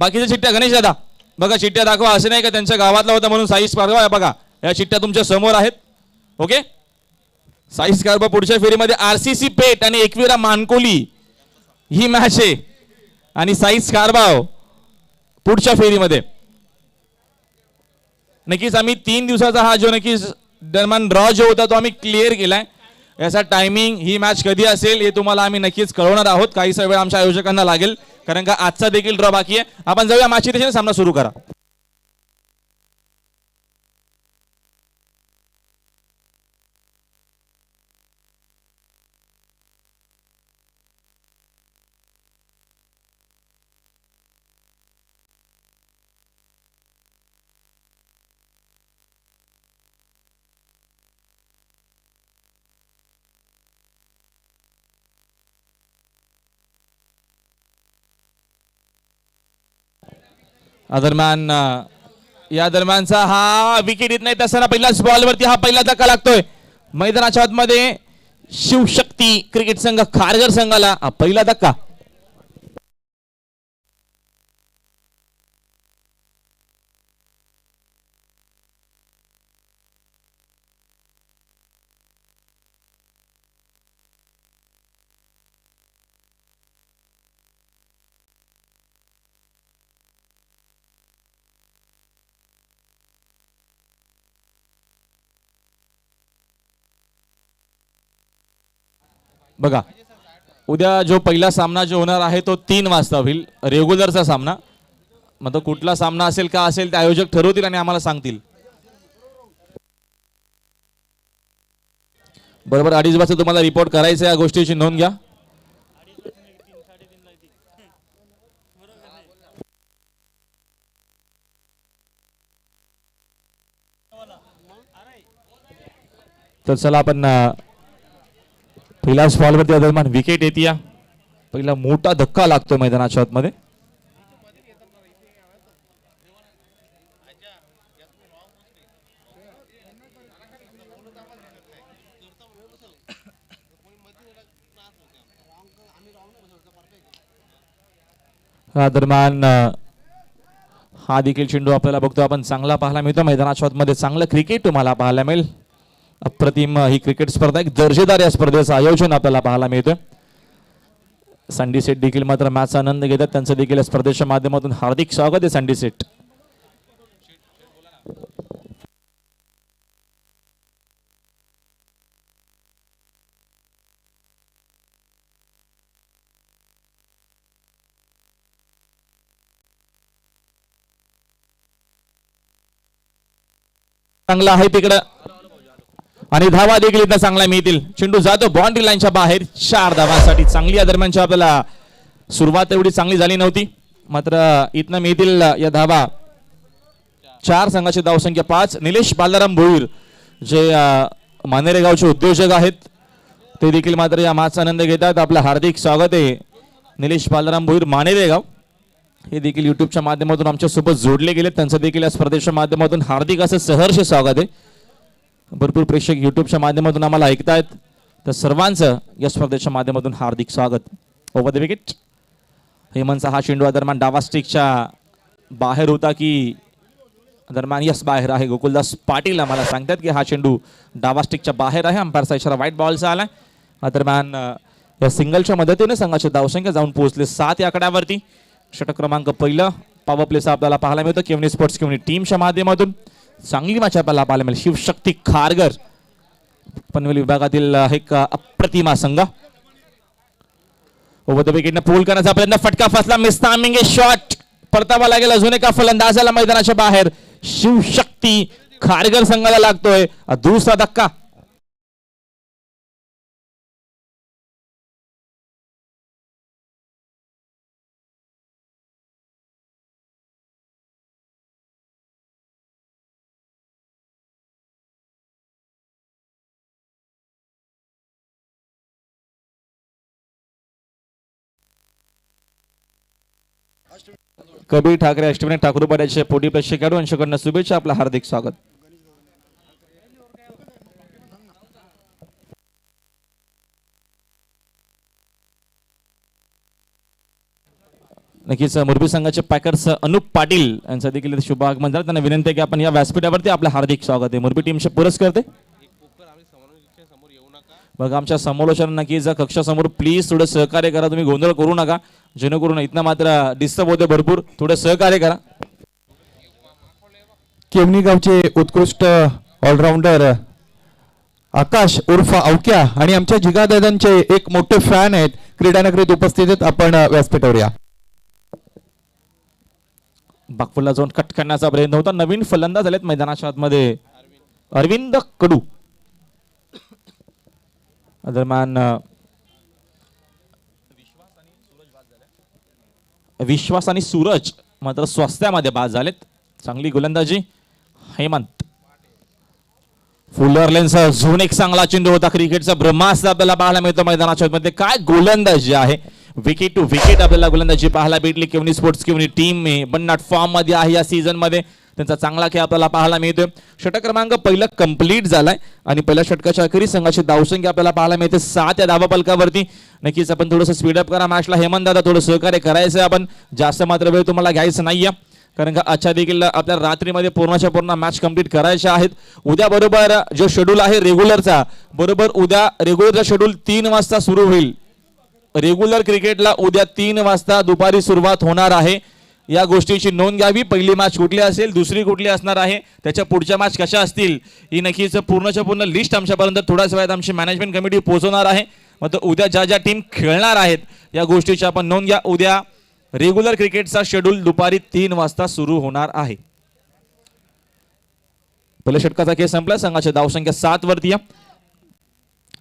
बाकीच्या चिठ्ठ्या गणेश दादा बघा, चिठ्ठ्या दाखवा. असं नाही का त्यांच्या गावातला होता म्हणून साईज कारभार. बघा या चिठ्ठ्या तुमच्या समोर आहेत. ओके, साईज कारभार पुढच्या फेरीमध्ये आरसीसी पेठ आणि एकविरा मानकोली ही मॅच आहे. आणि साईज कारभार पुढच्या फेरीमध्ये. नक्कीच आम्ही 3 दिवसाचा हा जो नक्कीच दरम्यान ड्रॉ जो होता तो आम्ही क्लिअर केलाय. याचा टायमिंग, ही मॅच कधी असेल हे तुम्हाला आम्ही नक्कीच कळवणार आहोत. काहीसा वेळ आमच्या आयोजकांना लागेल कारण का आजचा देखील ड्रॉ बाकी आहे. आपण जाऊया मॅचच्या दिशेने, सामना सुरू करा. दरम्यान या दरम्यानचा हा विकेट येत नाही तसं पहिल्याच बॉलवरती हा पहिला धक्का लागतोय. मैदानाच्या आतमध्ये शिवशक्ती क्रिकेट संघ खारघर संघाला हा पहिला धक्का. बघा उद्या जो पहिला सामना जो होणार आहे तो 3 वाजता होईल, रेग्युलरचा सामना. मग तो कुठला सामना असेल का असेल ते आयोजक ठरवतील आणि आम्हाला सांगतील. बरोबर 2:30 वाजता तुम्हाला रिपोर्ट करायचं, या गोष्टीची नोंद घ्या. तर चला आपण पहिल्याच बॉलवरती दरम्यान विकेट येते. पहिला मोठा धक्का लागतो मैदानाच्या आतमध्ये. दरम्यान हा देखील चेंडू आपल्याला बघतो आपण चांगला पाहायला मिळतो मैदानाच्या आतमध्ये. चांगलं क्रिकेट तुम्हाला पाहायला मिळेल. अप्रतिम ही क्रिकेट स्पर्धा, एक दर्जेदार या स्पर्धेचं आयोजन आपल्याला पाहायला मिळतं. संडी सेट देखील मात्र मॅचचा आनंद घेतात. त्यांचं देखील या स्पर्धेच्या माध्यमातून हार्दिक स्वागत आहे संडी सेट. चांगला आहे तिकडं आणि धावा देखील इथं चांगला मिळतील. चेंडू जातो बाउंड्री लाईनच्या बाहेर. 4 धावांसाठी चांगली या दरम्यानची आपल्याला सुरुवात एवढी चांगली झाली नव्हती, मात्र इथनं मिळतील या धावा. 4 संघाची धावसंख्या 5. निलेश बालाराम भोईर जे मानेरे गावचे उद्योजक आहेत ते देखील मात्र या मॅचचा आनंद घेतात. आपलं हार्दिक स्वागत आहे निलेश बालाराम भोईर मानेरे गाव. हे देखील युट्यूबच्या माध्यमातून आमच्या सोबत जोडले गेले. त्यांचं देखील या स्पर्धेच्या माध्यमातून हार्दिक असं सहर्ष स्वागत आहे. भरपूर प्रेक्षक युट्यूबच्या माध्यमातून आम्हाला ऐकतायत, तर सर्वांचं या स्पर्धेच्या माध्यमातून हार्दिक स्वागत. Over the wicket. हेमंतचा हा चेंडू दरम्यान डावा स्टिकच्या बाहेर होता की दरम्यान यस बाहेर आहे. गोकुलदास पाटील आम्हाला सांगतात की हा चेंडू डावा स्टिकच्या बाहेर आहे. अंपायरचा इशारा व्हाईट बॉलचा आलाय. दरम्यान या सिंगलच्या मदतीने संघाची धावसंख्या जाऊन पोहोचले 7 या आकड्यावरती. षटक क्रमांक पहिलं पॉवर प्लेचा आपल्याला पाहायला मिळतो केवनी स्पोर्ट्स केवनी टीमच्या माध्यमातून. चांगली मॅच आपल्याला पाहायला मिळेल. शिवशक्ती खारघर पनवेल विभागातील एक अप्रतिमा संघ. ओव्हर द विकेटने पूल करण्याचा प्रयत्न, फटका फसला. मिस टायमिंग शॉट परतावा लागेल अजून एका फलंदाजाला मैदानाच्या बाहेर. शिवशक्ती खारघर संघाला लागतोय दुसरा धक्का. कबीर ठाकरे अष्टविनायक ठाकूरपाड्याचे पोटी प्रेक्षक खेळाडू यांच्याकडनं शुभेच्छा. आपलं हार्दिक स्वागत. नक्की नक्कीच मोरबी संघाचे पॅकर्स अनुप पाटील यांचं देखील शुभ आगमन झालं. त्यांना विनंती आहे की आपण या व्यासपीठावरती आपलं हार्दिक स्वागत आहे. मोरबी टीमचे पुरस्कार ते बघा आमच्या समालोचन नक्कीच कक्षासमोर प्लीज थोडं सहकार्य करा. तुम्ही गोंधळ करू नका जेणेकरून इथनं मात्र डिस्टर्ब होते भरपूर. थोडं सहकार्य करा. केवनी गावचे उत्कृष्ट ऑलराऊंडर आकाश उर्फ अवक्या आणि आमच्या जिगादादांचे एक मोठे फॅन आहेत क्रीडानगरीत उपस्थित आहेत. आपण व्यासपीठावर या. बागपूरला जाऊन कट करण्याचा प्रयत्न होता. नवीन फलंदाज झालेत मैदानाच्या आतमध्ये अरविंद कडू. दरम्यान विश्वास आणि सूरज मात्र स्वास्थ्यामध्ये बाद झालेत. चांगली गोलंदाजी हेमंत. फुलर लेन्सचा झोन एक चांगला चेंडू होता. क्रिकेटचा ब्रह्मास्त्र आपल्याला पाहायला मिळतो मैदानाच्या मध्ये. काय गोलंदाजी आहे. विकेट टू विकेट आपल्याला गोलंदाजी पाहायला भेटली. केवनी स्पोर्ट्स केवनी टीम बन्नाट फॉर्म मध्ये आहे या सीझन मध्ये. त्यांचा चांगला खेळ आपल्याला पाहायला मिळतोय. षटक क्रमांक पहिला कंप्लीट झालाय आणि पहिल्या षटकाच्या अखेरी संघाची धावसंख्या आपल्याला पाहायला मिळते 7 या धावफलकावरती. नक्कीच आपण थोडंसं स्पीडअप करा मॅचला. हेमंत दादा थोडं सहकार्य करायचं. आपण जास्त मात्र वेळ तुम्हाला घ्यायचं नाहीये कारण का आजच्या देखील आपल्या रात्रीमध्ये पूर्णच्या पूर्ण मॅच कंप्लीट करायच्या आहेत. उद्या बरोबर जो शेड्यूल आहे रेग्युलरचा बरोबर उद्या रेग्युलरचा शेड्यूल 3 वाजता सुरू होईल. रेग्युलर क्रिकेटला उद्या 3 वाजता दुपारी सुरुवात होणार आहे. या गोष्टीची नोंद घ्यावी. पहिली मॅच कुठली असेल दुसरी कुठली असणार आहे त्याच्या पुढच्या मॅच कशा असतील ही नक्कीच पूर्णच्या पूर्ण लिस्ट आमच्यापर्यंत थोड्याच वेळात आमची मॅनेजमेंट कमिटी पोहोचवणार आहे. मग उद्या ज्या ज्या टीम खेळणार आहेत या गोष्टीची आपण नोंद घ्या. उद्या रेग्युलर क्रिकेटचा शेड्यूल दुपारी 3 वाजता सुरू होणार आहे. पहिल्या षटकाचा खेळ संपला. संघाची धावसंख्या 7 वरती या.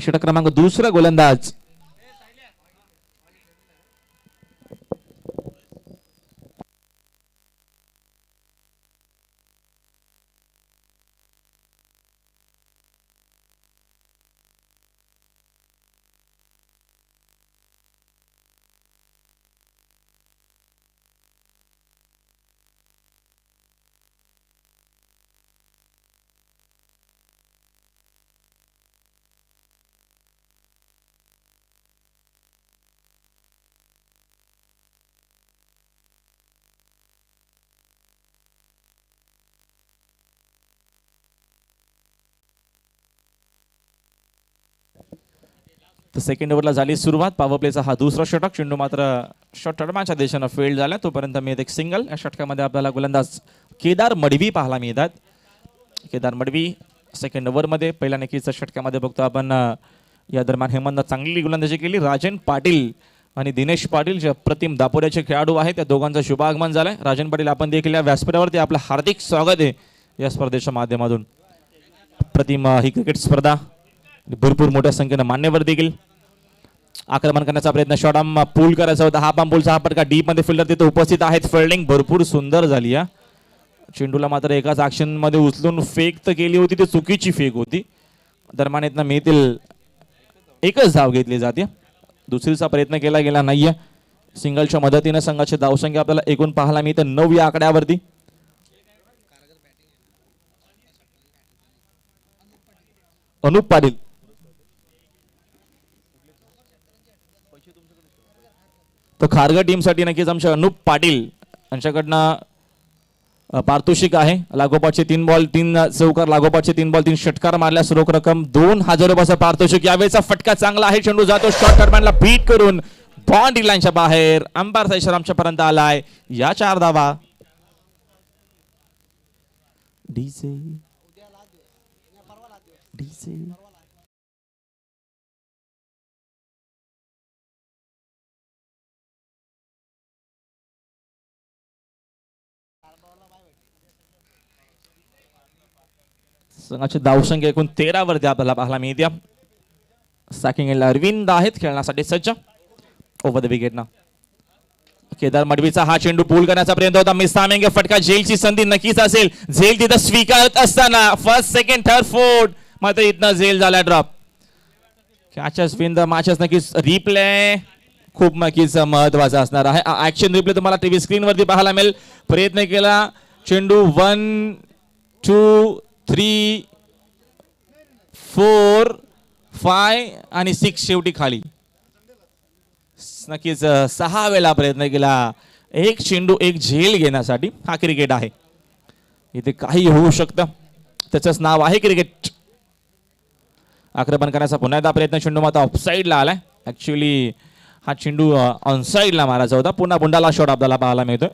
षटक क्रमांक दुसरा गोलंदाज तर सेकंड ओव्हरला झाली सुरुवात. पॉवर प्लेचा हा दुसरा षटक. चेंडू मात्र शॉर्ट टर्माच्या दिशेनं फेल्ड झाला. तोपर्यंत मी एक सिंगल. या षटकामध्ये आपल्याला गोलंदाज केदार मडवी पाहायला मिळतात. केदार मडवी सेकंड ओव्हरमध्ये पहिल्या नक्कीच्या षटकामध्ये बघतो आपण. या दरम्यान हेमंत चांगली गोलंदाजी केली. राजन पाटील आणि दिनेश पाटील जे अप्रतिम दापोऱ्याचे खेळाडू आहेत त्या दोघांचं शुभागमन झालंय. राजन पाटील आपण देखील या व्यासपीठावरती आपलं हार्दिक स्वागत आहे या स्पर्धेच्या माध्यमातून. अप्रतिम ही क्रिकेट स्पर्धा भरपूर मोठ्या संख्येनं मान्यवर देखील आक्रमण करण्याचा प्रयत्न. शॉट आर्म पूल करायचा होता. हाफ आर्म पूलचा हा पटका डीप मध्ये फिल्डर तिथे उपस्थित आहेत. फिल्डिंग भरपूर सुंदर झाली या. चेंडूला मात्र एकाच ऍक्शन मध्ये उचलून फेक तर केली होती ती चुकीची फेक होती. दरम्यान इथनं मिळतील एकच धाव घेतली जाते. दुसरीचा प्रयत्न केला गेला नाहीये. सिंगलच्या मदतीने संघाची धावसंख्या आपल्याला एकूण पाहायला मिळते 9 या आकड्यावरती. अनुप पाटील तर खारघर टीमसाठी नक्कीच आमच्या अनुप पाटील यांच्याकडनं पारितोषिक आहे. लागोपाठचे 3 बॉल 3 चौकार लागोपाठचे 3 बॉल 3 षटकार मारल्यास रोख रक्कम 2000 रुपयाचं पारितोषिक. यावेळेचा फटका चांगला आहे. चेंडू जातो शॉर्ट टर्मॅनला बीट करून बाउंड्री लाईनच्या बाहेर. अंपायरचा इशारा आमच्यापर्यंत आलाय. या 4 धावा. डीजे संघाची धावसंख्या एकूण 13 वरती आपल्याला पाहायला मिळते. सॅकिंग अरविंद आहेत खेळण्यासाठी सज्ज. ओव्हर द विकेट ना केदार मडवीचा हा चेंडू पूल करण्याचा प्रयत्न होता. मिस टायमिंग फटका. जेलची संधी नक्कीच असेल. झेल तिथं स्वीकारत असताना फर्स्ट सेकंड थर्ड फोर्थ मात्र इथनं झेल झाला drop. Catches win the matches नक्कीच रिप्ले खूप नक्कीच महत्वाचा असणार आहे. ऍक्शन रिप्ले तुम्हाला टीव्ही स्क्रीन वरती पाहायला मिळेल. प्रयत्न केला चेंडू 1 2 3 4 5 आणि 6 शेवटी खाली. नक्कीच 6 वेळा प्रयत्न केला. एक चेंडू एक झेल घेण्यासाठी हा क्रिकेट आहे. इथे काही होऊ शकतं, त्याचंच नाव आहे क्रिकेट. आक्रमण करण्याचा पुन्हा एकदा प्रयत्न, चेंडू मात्र ऑफसाईडला आलाय. ऍक्च्युली हा चेंडू ऑनसाईडला मारायचा होता. पुन्हा बुंडाला शॉट आपल्याला पाहायला मिळतोय.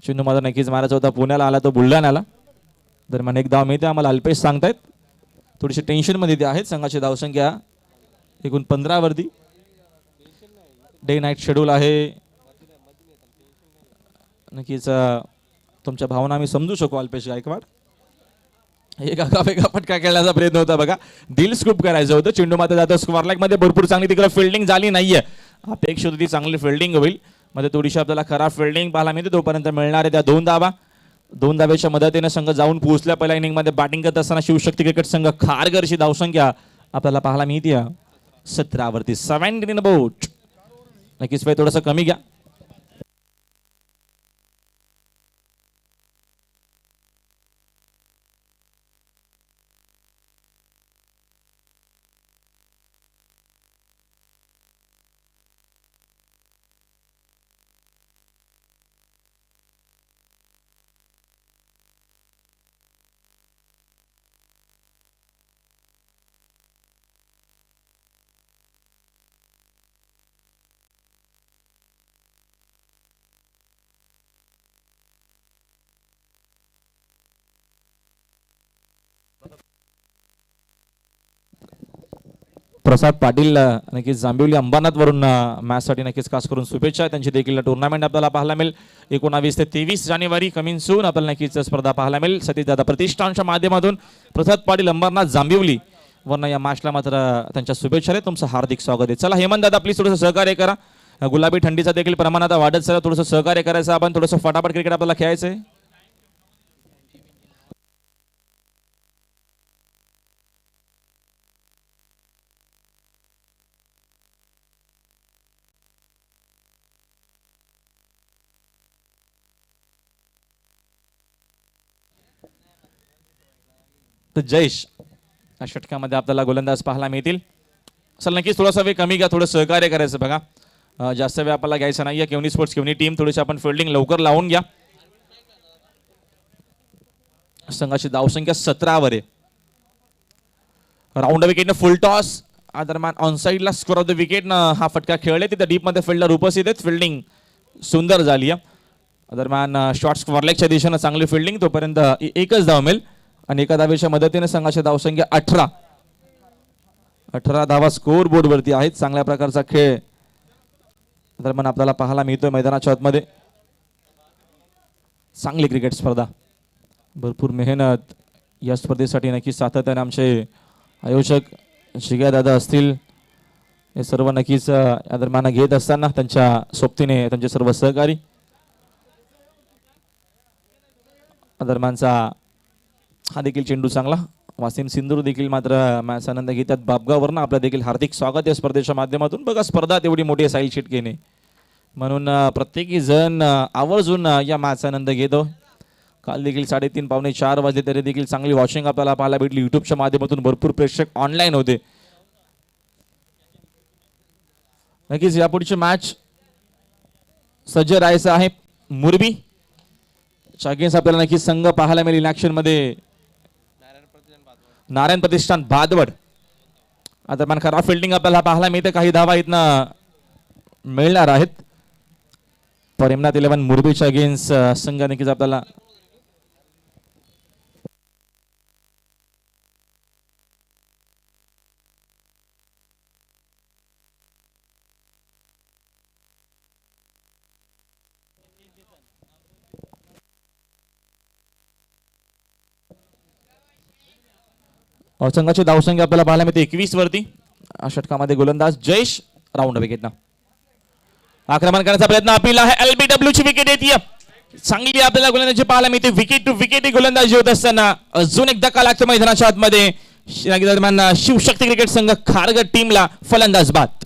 चेंडू मात्र नक्कीच मारायचा होता, पुण्याला आला तो बुलढाण्याला. दरम्यान एक धाव मिळते आम्हाला, अल्पेश सांगतायत. थोडीशी टेन्शनमध्ये ते आहेत. संघाची धावसंख्या एकूण 15 वरती. डे नाईट शेड्यूल आहे. नक्कीच तुमच्या भावना आम्ही समजू शकू. अल्पेश गायकवाड एक आगावेगा फटका खेळण्याचा प्रयत्न होता बघा, दिल स्कूप करायचं होतं. चेंडू मात्र जातो स्क्वेअर लाईक मध्ये. भरपूर चांगली तिकडे फिल्डिंग झाली नाहीये. अपेक्षा होती ती चांगली फिल्डिंग होईल, मध्ये थोडीशी आपल्याला खराब फिल्डिंग पाहायला मिळते. तोपर्यंत मिळणार आहे त्या 2 धावा. 2 धावेच्या मदतीने संघ जाऊन पोहोचल्या. पहिल्या इनिंग मध्ये बॅटिंग करत असताना शिवशक्ती क्रिकेट संघ खारघरची धावसंख्या आपल्याला पाहायला मिळते 17 वरती. 17 बोट. नक्कीच वेळ थोडंसं कमी घ्या. प्रसाद पाटील नक्कीच जांभिवली अंबरनाथ वरून मॅचसाठी नक्कीच खास करून शुभेच्छा. त्यांची देखील टुर्नामेंट आपल्याला पाहायला मिळेल 19 ते 23 जानेवारी कमिंग सून. आपल्याला नक्कीच स्पर्धा पाहायला मिळेल सतीशदादा प्रतिष्ठानच्या माध्यमातून. प्रसाद पाटील अंबरनाथ जांभिवली वरनं या मॅचला मात्र त्यांच्या शुभेच्छा आहेत. तुमचं हार्दिक स्वागत आहे. चला हेमंत दादा प्लीज थोडंसं सहकार्य करा. गुलाबी थंडीचा देखील प्रमाण आता वाढत चला, थोडंसं सहकार्य करायचं. आपण थोडंसं फटाफट क्रिकेट आपल्याला खेळायचं आहे. तर जयेश या षटकामध्ये आपल्याला गोलंदाज पाहायला मिळतील. चल नक्कीच थोडासा वेळ कमी घ्या, थोडं सहकार्य करायचं बघा. जास्त वेळ आपल्याला घ्यायचा नाहीये. केवनी स्पोर्ट्स केवनी टीम थोडीशी आपण फिल्डिंग लवकर लावून घ्या. संघाची धावसंख्या 17 वर आहे. राऊंड विकेटनं फुल टॉस दरम्यान ऑनसाईडला स्कोर ऑफ द विकेट हा फटका खेळले. तिथे डीप मध्ये फिल्डर उपस्थित आहेत. फिल्डिंग सुंदर झाली आहे. दरम्यान शॉर्ट स्क्वेअर लेगच्या दिशेनं चांगली फिल्डिंग. तोपर्यंत एकच धाव मिळेल आणि एका धावेच्या मदतीने संघाची धावसंख्या 18 धावा स्कोर बोर्ड वरती आहेत. चांगल्या प्रकारचा खेळ दरम्यान आपल्याला पाहायला मिळतोय मैदानाच्या आतमध्ये. चांगली क्रिकेट स्पर्धा, भरपूर मेहनत या स्पर्धेसाठी नक्कीच सातत्याने आमचे आयोजक शिग्या दादा असतील हे सर्व नक्कीच या दरम्यान घेत असताना त्यांच्या सोबतीने त्यांचे सर्व सहकारी. दरम्यानचा हा देखील चेंडू चांगला. वासिम सिंधूर देखील मात्र मॅच आनंद घेतात. बापगाववरनं आपलं देखील हार्दिक स्वागत या स्पर्धेच्या माध्यमातून. बघा स्पर्धा तेवढी मोठी साईल शिटकेने म्हणून प्रत्येकी जण आवर्जून या मॅच आनंद घेतो. काल देखील 3:30 पावणे 4 वाजले तरी देखील चांगली वॉचिंग आपल्याला पाहायला भेटली. युट्यूबच्या माध्यमातून भरपूर प्रेक्षक ऑनलाईन होते. नक्कीच यापुढची मॅच सज्ज राहायचं आहे. मुरबी अगेन्स्ट आपल्याला नक्कीच संघ पाहायला मिळेल ऍक्शन मध्ये. नारायण प्रतिष्ठान भादवड. दरम्यान खराब फिल्डिंग आपल्याला पाहायला मिळते. काही धावा इथनं मिळणार आहेत. परिमनाथ 11 मुरबीच्या अगेन्स्ट संघ नक्कीच आपल्याला संघाची धावसंख्या आपल्याला पाहायला मिळते 21 वरती. षटकामध्ये गोलंदाज जयेश राऊंड विकेटनं आक्रमण करण्याचा प्रयत्न अपील आहे. LBW ची विकेट येते. चांगली आपल्याला गोलंदाजी पाहायला मिळते. विकेट टू विकेट गोलंदाजी होत असताना अजून एक धक्का लागतो मैदानाच्या आतमध्ये. दरम्यान शिवशक्ती क्रिकेट संघ खारघर टीमला फलंदाज बाद.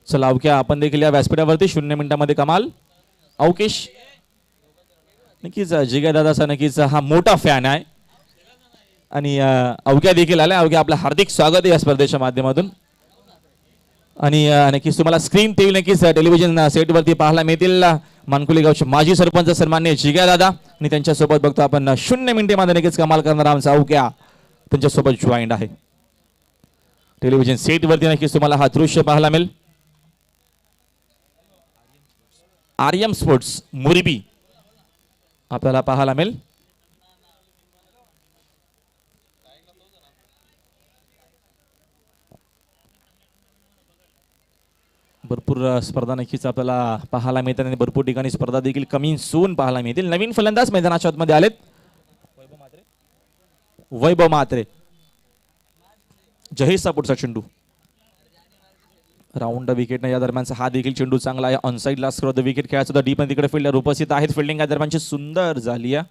चला अवक्या आपण देखील या व्यासपीठावरती 0 मिनिटांमध्ये कमाल. अवकेश नक्कीच जिगा दादाचा नक्कीच हा मोठा फॅन आहे आणि अवक्या देखील आलाय. अवक्या आपलं हार्दिक स्वागत आहे या स्पर्धेच्या माध्यमातून. आणि नक्कीच तुम्हाला स्क्रीन टीव्ही नक्कीच टेलिव्हिजन सेटवरती पाहायला मिळतील. मानकुली गावचे माजी सरपंच सन्माननीय जिगा दादा आणि त्यांच्यासोबत बघतो आपण 0 मिनिटांमध्ये नक्कीच कमाल करणारा आमचा अवक्या त्यांच्यासोबत जॉईंट आहे. टेलिव्हिजन सेटवरती नक्कीच तुम्हाला हा दृश्य पाहायला मिळेल. आर्यम स्पोर्ट्स मुरबी आपल्याला पाहायला मिळेल. भरपूर स्पर्धा नक्कीच आपल्याला पाहायला मिळतात आणि भरपूर ठिकाणी स्पर्धा देखील कमी सून पाहायला मिळतील. नवीन फलंदाज मैदानाच्या आतमध्ये आलेत. वैभव म्हात्रे जहेशचा पुढचा चेंडू राऊंड विकेटने या दरम्यानचा हा देखील चेंडू चांगला आहे. ऑनसाइड लास्ट द विकेट खेळायचा होता. डीप तिकडे फिल्डर उपस्थित आहेत. फिल्डिंग या दरम्यानची सुंदर झाली आहे.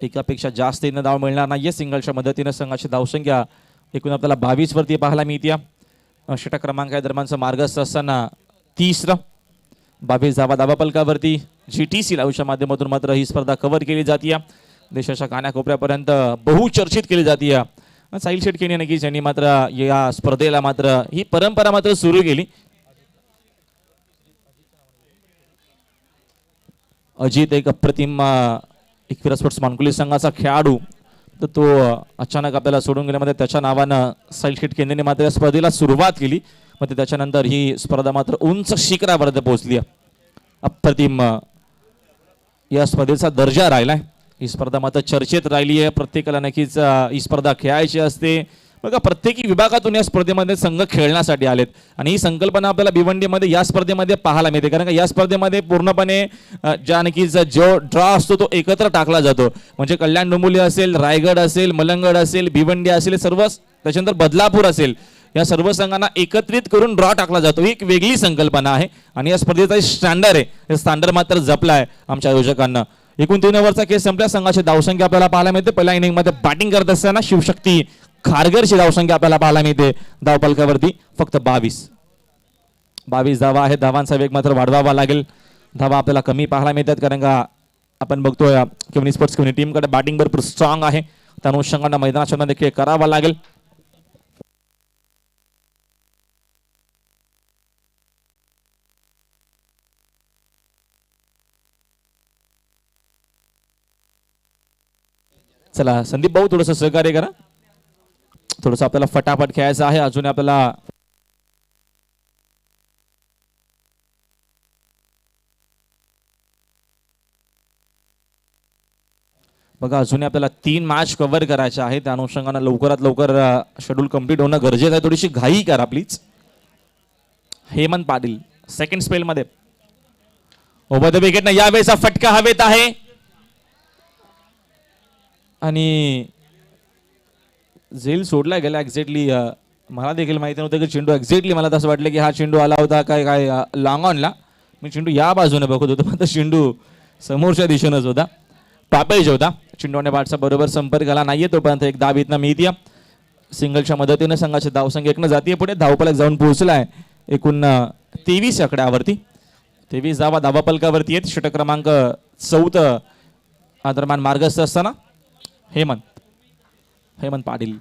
एकापेक्षा जास्त इथं धाव मिळणार नाहीये. सिंगलच्या मदतीने संघाची धावसंख्या एकूण आपल्याला 22 वरती पाहायला मिळते. षटक क्रमांक या दरम्यानचा मार्गस्थ असताना 30 22 धावा धावापलकावरती GTC लाईव्हच्या माध्यमातून मात्र ही स्पर्धा कव्हर केली जाते. देशाच्या कानाकोपऱ्यापर्यंत बहुचर्चित केली जाते. साहिल शेटकेने नक्कीच यांनी मात्र या स्पर्धेला मात्र ही परंपरा मात्र सुरू केली. अजित एक अप्रतिम एकविरा स्पोर्ट्स मानकुली संघाचा खेळाडू तर तो अचानक आपल्याला सोडून गेल्यामध्ये त्याच्या नावानं साहिल शेटकेने मात्र या स्पर्धेला सुरुवात केली. मग त्याच्यानंतर ही स्पर्धा मात्र उंच शिखरापर्यंत पोहोचली. अप्रतिम या स्पर्धेचा दर्जा राहिलाय. ही स्पर्धा मात्र चर्चेत राहिली आहे. प्रत्येकाला नक्कीच ही स्पर्धा खेळायची असते. बघा प्रत्येकी विभागातून या स्पर्धेमध्ये संघ खेळण्यासाठी आलेत आणि ही संकल्पना आपल्याला भिवंडीमध्ये या स्पर्धेमध्ये पाहायला मिळते. कारण का या स्पर्धेमध्ये पूर्णपणे ज्या नक्कीच जो ड्रॉ असतो तो एकत्र टाकला जातो. म्हणजे कल्याण डोंबिवली असेल, रायगड असेल, मलंगड असेल, भिवंडी असेल, सर्व त्याच्यानंतर बदलापूर असेल, या सर्व संघांना एकत्रित करून ड्रॉ टाकला जातो. ही एक वेगळी संकल्पना आहे आणि या स्पर्धेचा स्टँडर्ड आहे. हे स्टँडर्ड मात्र जपला आहे आमच्या आयोजकांना. एकूण 3 ओव्हरचा खेळ संपल्या. संघाची धावसंख्या आपल्याला पाहायला मिळते. पहिल्या इनिंग मध्ये बॅटिंग करत असताना शिवशक्ती खारघरची धावसंख्या आपल्याला पाहायला मिळते. धावपलकावरती फक्त 22 धावा आहेत. धावांचा वेग मात्र वाढवावा लागेल. धावा आपल्याला कमी पाहायला मिळतात कारण का आपण बघतोय केवनी स्पोर्ट्स केवनी टीमकडे बॅटिंग भरपूर स्ट्रॉंग आहे. त्या अनुषंगाने मैदानाच्या मध्ये खेळ करावा लागेल. चला संदीप भाऊ थोडंसं सहकार्य करा. थोडंसं आपल्याला फटाफट खेळायचं आहे. अजून आपल्याला बघा अजून आपल्याला 3 मॅच कव्हर करायचे आहे. त्या अनुषंगाने लवकरात लवकर शेड्यूल कंप्लीट होणं गरजेचं आहे. थोडीशी घाई करा please. Hemant Patil second spell मध्ये ओव्हर द विकेट ना यावेळेचा फटका हवेत आहे आणि झेल सोडला गेला एक्झॅक्टली. मला देखील माहिती नव्हतं की चेंडू एक्झॅक्टली मला तसं वाटलं की हा चेंडू आला होता काय लॉंग ऑनला. मी चेंडू या बाजूने बघत होतो पण चेंडू समोरच्या दिशेनंच होता. पापेज होता. चेंडूने बॅटचा बरोबर संपर्क झाला नाहीये. तोपर्यंत एक धाव इथनं मिळते. सिंगलच्या मदतीने संघाची धावसंख्या एकनं जातीय पुढे. धावपलक जाऊन पोहोचलाय एकूण 23 आकड्यावरती. 23 धावा धावापलकावरती आहेत. षटक क्रमांक 4 दरम्यान मार्गस्थ असताना हेमंत पाटील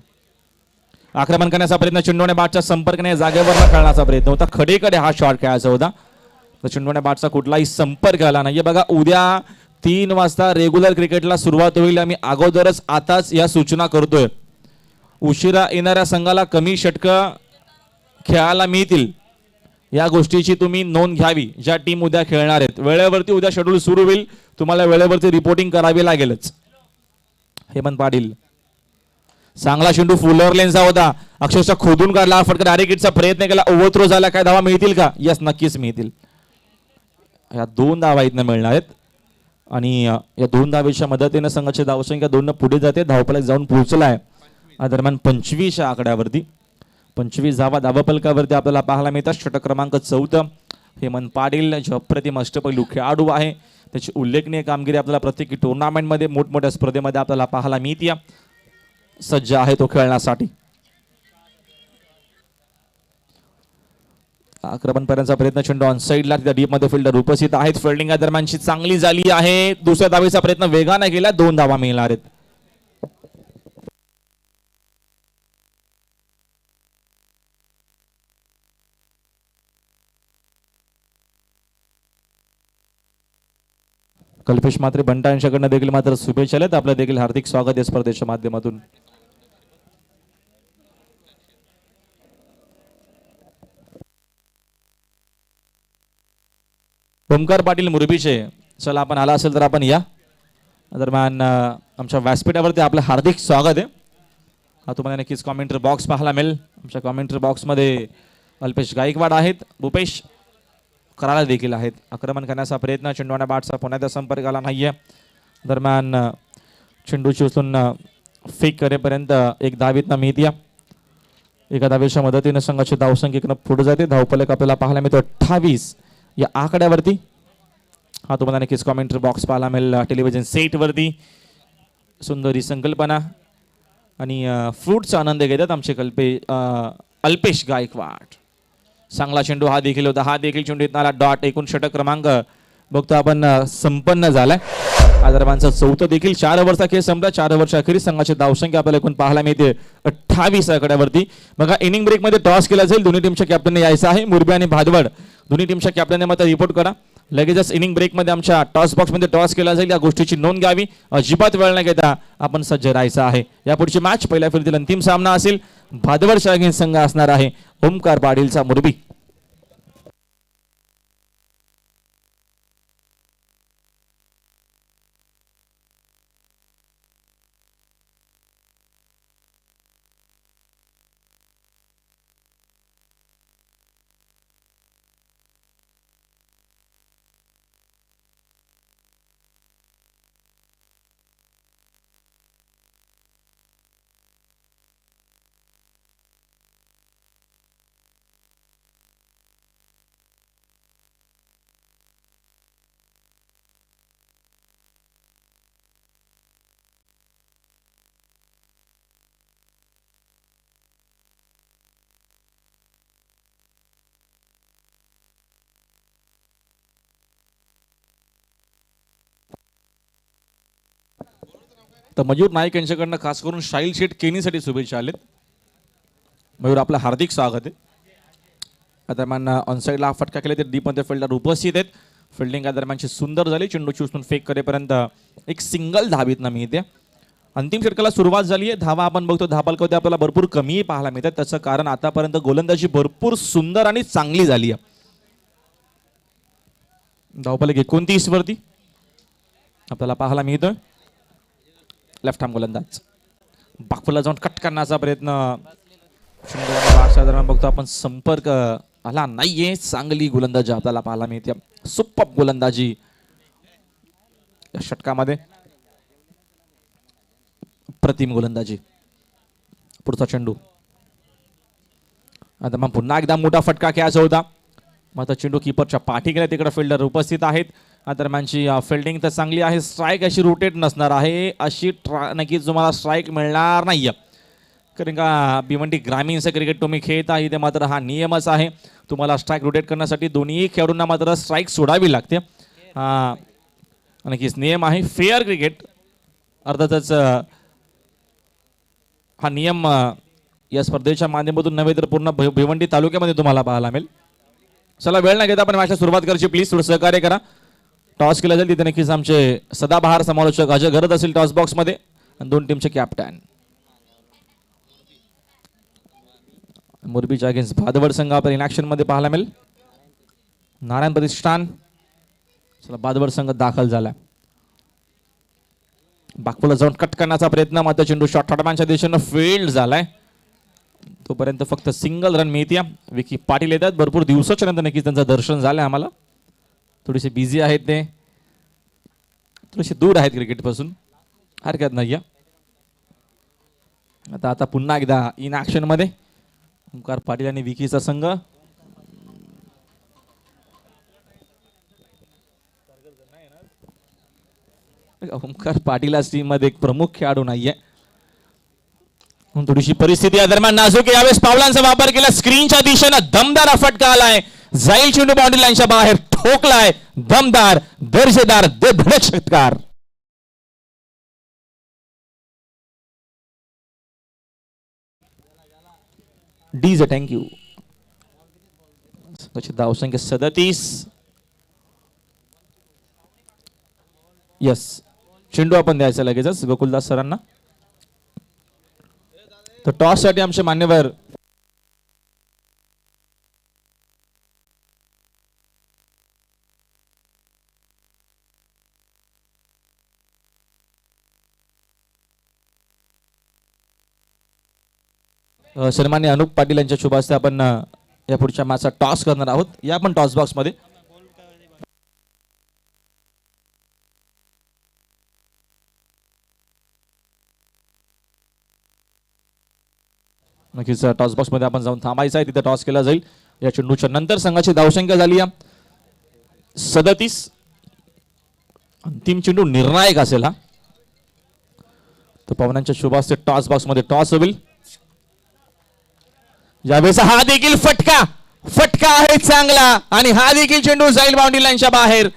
आक्रमण करण्याचा प्रयत्न. चेंडूने बॅटच्या संपर्काने जागेवर खेळण्याचा प्रयत्न होता. खडेकडे हा शॉट खेळायचा होता. तर चेंडूने बॅटचा कुठलाही संपर्क आला नाहीये. बघा उद्या 3 वाजता रेग्युलर क्रिकेटला सुरुवात होईल. आम्ही अगोदरच आताच या सूचना करतोय. उशिरा येणाऱ्या संघाला कमी षटकं खेळायला मिळतील या गोष्टीची तुम्ही नोंद घ्यावी. ज्या टीम उद्या खेळणार आहेत वेळेवरती उद्या शेड्यूल सुरू होईल. तुम्हाला वेळेवरती रिपोर्टिंग करावी लागेलच. हेमंत पाटील चांगला चेंडू फुलर लेनचा होता. अक्षरशः खोदून काढला. फटका डायरेक्ट हिटचा प्रयत्न केला. ओव्हरथ्रो झाला. काय धावा मिळतील का? यस नक्कीच मिळतील. या 2 धावा इथनं मिळणार आहेत आणि या 2 धावेच्या मदतीने संघाची धावसंख्या 2 पुढे जाते. धावपलक जाऊन पोहोचलाय दरम्यान 25 आकड्यावरती. 25 धावा धावपलकावरती आपल्याला पाहायला मिळतात. षटक क्रमांक 4 हेमंत पाटील जो अप्रतिम अष्टपैलू खेळाडू आहे. त्याची उल्लेखनीय कामगिरी आपल्याला प्रत्येक टुर्नामेंटमध्ये मोठमोठ्या स्पर्धेमध्ये आपल्याला पाहायला मिळते. सज्ज आहे तो खेळण्यासाठी. आक्रमणपर्यंतचा प्रयत्न, चेंडू ऑन साईडला, तिथे डीप मध्ये फिल्डर उपस्थित आहेत. फिल्डिंग दरम्यानची चांगली झाली आहे. दुसऱ्या धावेचा प्रयत्न वेगाने केला, 2 धावा मिळणार आहेत. कल्पेश मात्रे बंटा यांच्याकडनं देखील मात्र शुभेच्छा आहेत. आपलं देखील हार्दिक स्वागत या स्पर्धेच्या माध्यमातून. ओमकार पाटील मुरबीचे, चला आपण आला असेल तर आपण या. दरम्यान आमच्या व्यासपीठावरती आपलं हार्दिक स्वागत आहे. तुम्हाला नक्कीच कॉमेंट्री बॉक्स पाहायला मिळेल. आमच्या कॉमेंट्री बॉक्समध्ये अल्पेश गायकवाड आहेत, भूपेश कराला देखील आहेत. आक्रमण करण्याचा प्रयत्न, चेंडूने बाटचा पुन्हा संपर्क आला नाहीये. दरम्यान चेंडूची उचलून फेक करेपर्यंत एक धावीतनं मिळते. एका धावेच्या मदतीने संघाची धावसंख्येकडे पुढे जाते. धावफलक आपल्याला पाहायला मिळतो 28 या आकड्यावरती. तुम्हाला नक्कीच कॉमेंट्री बॉक्स पाहायला मिळेल टेलिव्हिजन सेटवरती. सुंदरी संकल्पना आणि फ्रूटचा आनंद घेतात आमचे अल्पेश गायकवाड. चांगला चेंडू हा देखील होता, हा देखील चेंडू इथला डॉट. एकूण षटक क्रमांक बघतो आपण संपन्न झालाय. दरम्यानचा चौथं देखील 4 ओव्हरचा खेळ संपला. 4 ओव्हरच्या अखेरीस संघाची धावसंख्या आपल्याला एकूण पाहायला मिळते 28 आकड्यावरती. बघा इनिंग ब्रेक मध्ये टॉस केला जाईल. दोन्ही टीमच्या कॅप्टनने यायचं आहे. मुरबी आणि भादवड दोन्ही टीमच्या कॅप्टनने मात्र रिपोर्ट करा. लगेचच इनिंग ब्रेक मध्ये आमच्या टॉस बॉक्स मध्ये टॉस केला जाईल. या गोष्टीची नोंद घ्यावी. अजिबात वेळ न घेता आपण सज्ज राहायचं आहे. या पुढची मॅच पहिल्या फेरीतील अंतिम सामना असेल. भादवड शाळेचा संघ असणार आहे ओमकार पाटीलचा मुरबी. तर मयूर नाईक यांच्याकडनं खास करून शाईल शेठ केनीसाठी शुभेच्छा आलेत. मयूर आपलं हार्दिक स्वागत आहे. दरम्यान ऑनसाईडला हा फटका केला, ते डीप मध्ये फिल्डर उपस्थित आहेत. फिल्डिंग दरम्यानची सुंदर झाली. चेंडूची उचलून फेक करेपर्यंत एक सिंगल धावीत मिळते. अंतिम षटकाला सुरुवात झाली आहे. धावा आपण बघतो धापालकामध्ये आपल्याला भरपूर कमी पाहायला मिळतात. त्याचं कारण आतापर्यंत गोलंदाजी भरपूर सुंदर आणि चांगली झाली आहे. धावफलक 29 वरती आपल्याला पाहायला मिळतोय. लेफ्ट हँड गोलंदाज बाकफुला जाऊन कट करण्याचा प्रयत्न. दरम्यान बघतो आपण संपर्क आला नाहीये. चांगली गोलंदाजी आपल्याला पाहायला मिळते. सुपर गोलंदाजी या षटकामध्ये. प्रतिम गोलंदाजी. पुढचा चेंडू. आता मग पुन्हा एकदा मोठा फटका खेळायचा होता. मात्र चेंडू कीपरच्या पाठी गेला. तिकडे फिल्डर उपस्थित आहेत. दरम्यानची फिल्डिंग तर चांगली आहे. स्ट्राईक अशी रोटेट नसणार आहे. अशी नक्कीच तुम्हाला स्ट्राईक मिळणार नाहीये. कारण का भिवंडी ग्रामीणचं क्रिकेट तुम्ही खेळता इथे मात्र हा नियमच आहे. तुम्हाला स्ट्राईक रोटेट करण्यासाठी दोन्ही खेळाडूंना मात्र स्ट्राईक सोडावी लागते. नक्कीच नियम आहे. फेअर क्रिकेट अर्थातच हा नियम या स्पर्धेच्या माध्यमातून नव्हे तर पूर्ण भिवंडी तालुक्यामध्ये तुम्हाला पाहायला मिळेल. चला वेळ न घेता आपण मॅचला सुरुवात करायची. प्लीज थोडं सहकार्य करा. टॉस केला जाईल तिथे नक्कीच आमचे सदाबहार समालोचक अजय घरत असेल टॉस बॉक्स मध्ये आणि दोन टीमचे कॅप्टन. मुरबीच्या अगेन्स्ट भादवड संघ आपण इनॅक्शन मध्ये पाहायला मिळेल. नारायण प्रतिष्ठान. चला भादवड संघ दाखल झाला. बाकपुला जाऊन कट करण्याचा प्रयत्न. मात्र चेंडू शॉर्ट हॉटमॅनच्या दिशेनं फील्ड झालाय. तोपर्यंत फक्त सिंगल रन मिळते. विकी पाटील येतात. भरपूर दिवसाच्या नंतर नक्कीच त्यांचं दर्शन झालंय आम्हाला. थोडेसे बिझी आहेत ते. थोडेसे दूर आहेत क्रिकेट पासून. हरकत नाही. आता पुन्हा एकदा इन ऍक्शन मध्ये ओमकार पाटील आणि विकीचा संघ. ओमकार पाटील टीम मध्ये एक प्रमुख खेळाडू नाहीये. थोडीशी परिस्थिती या दरम्यान नाजूक आहे. यावेळेस पावलांचा वापर केला, स्क्रीनच्या दिशेनं दमदार हा फटका आलाय, जाईल चेंडू बाउंड्री लाईनच्या बाहेर, ठोकलाय दमदार दर्जेदार धडक षटकार. डीज थँक्यू. धावसंख्या 37. यस, चेंडू आपण द्यायचा लगेचच गोकुलदास सरांना. तर टॉस साठी आमचे मान्यवर सन्मान्य अनुप पाटील यांच्या शुभ हस्ते आपण या पुढच्या मॅचचा टॉस करणार आहोत. या पण टॉस बॉक्स मध्ये नक्कीच टॉस बॉक्स मध्ये आपण जाऊन थांबायचं आहे, तिथे टॉस केला जाईल. या चेंडूच्या नंतर संघाची धावसंख्या झाली 37. अंतिम चेंडू निर्णायक असेल हा. तर पवनांच्या शुभ हस्ते टॉस बॉक्स मध्ये टॉस होईल. यावेळेस हा देखील फटका आहे चांगला, आणि हा देखील चेंडू जाईल बाउंड्री लाईनच्या बाहेर.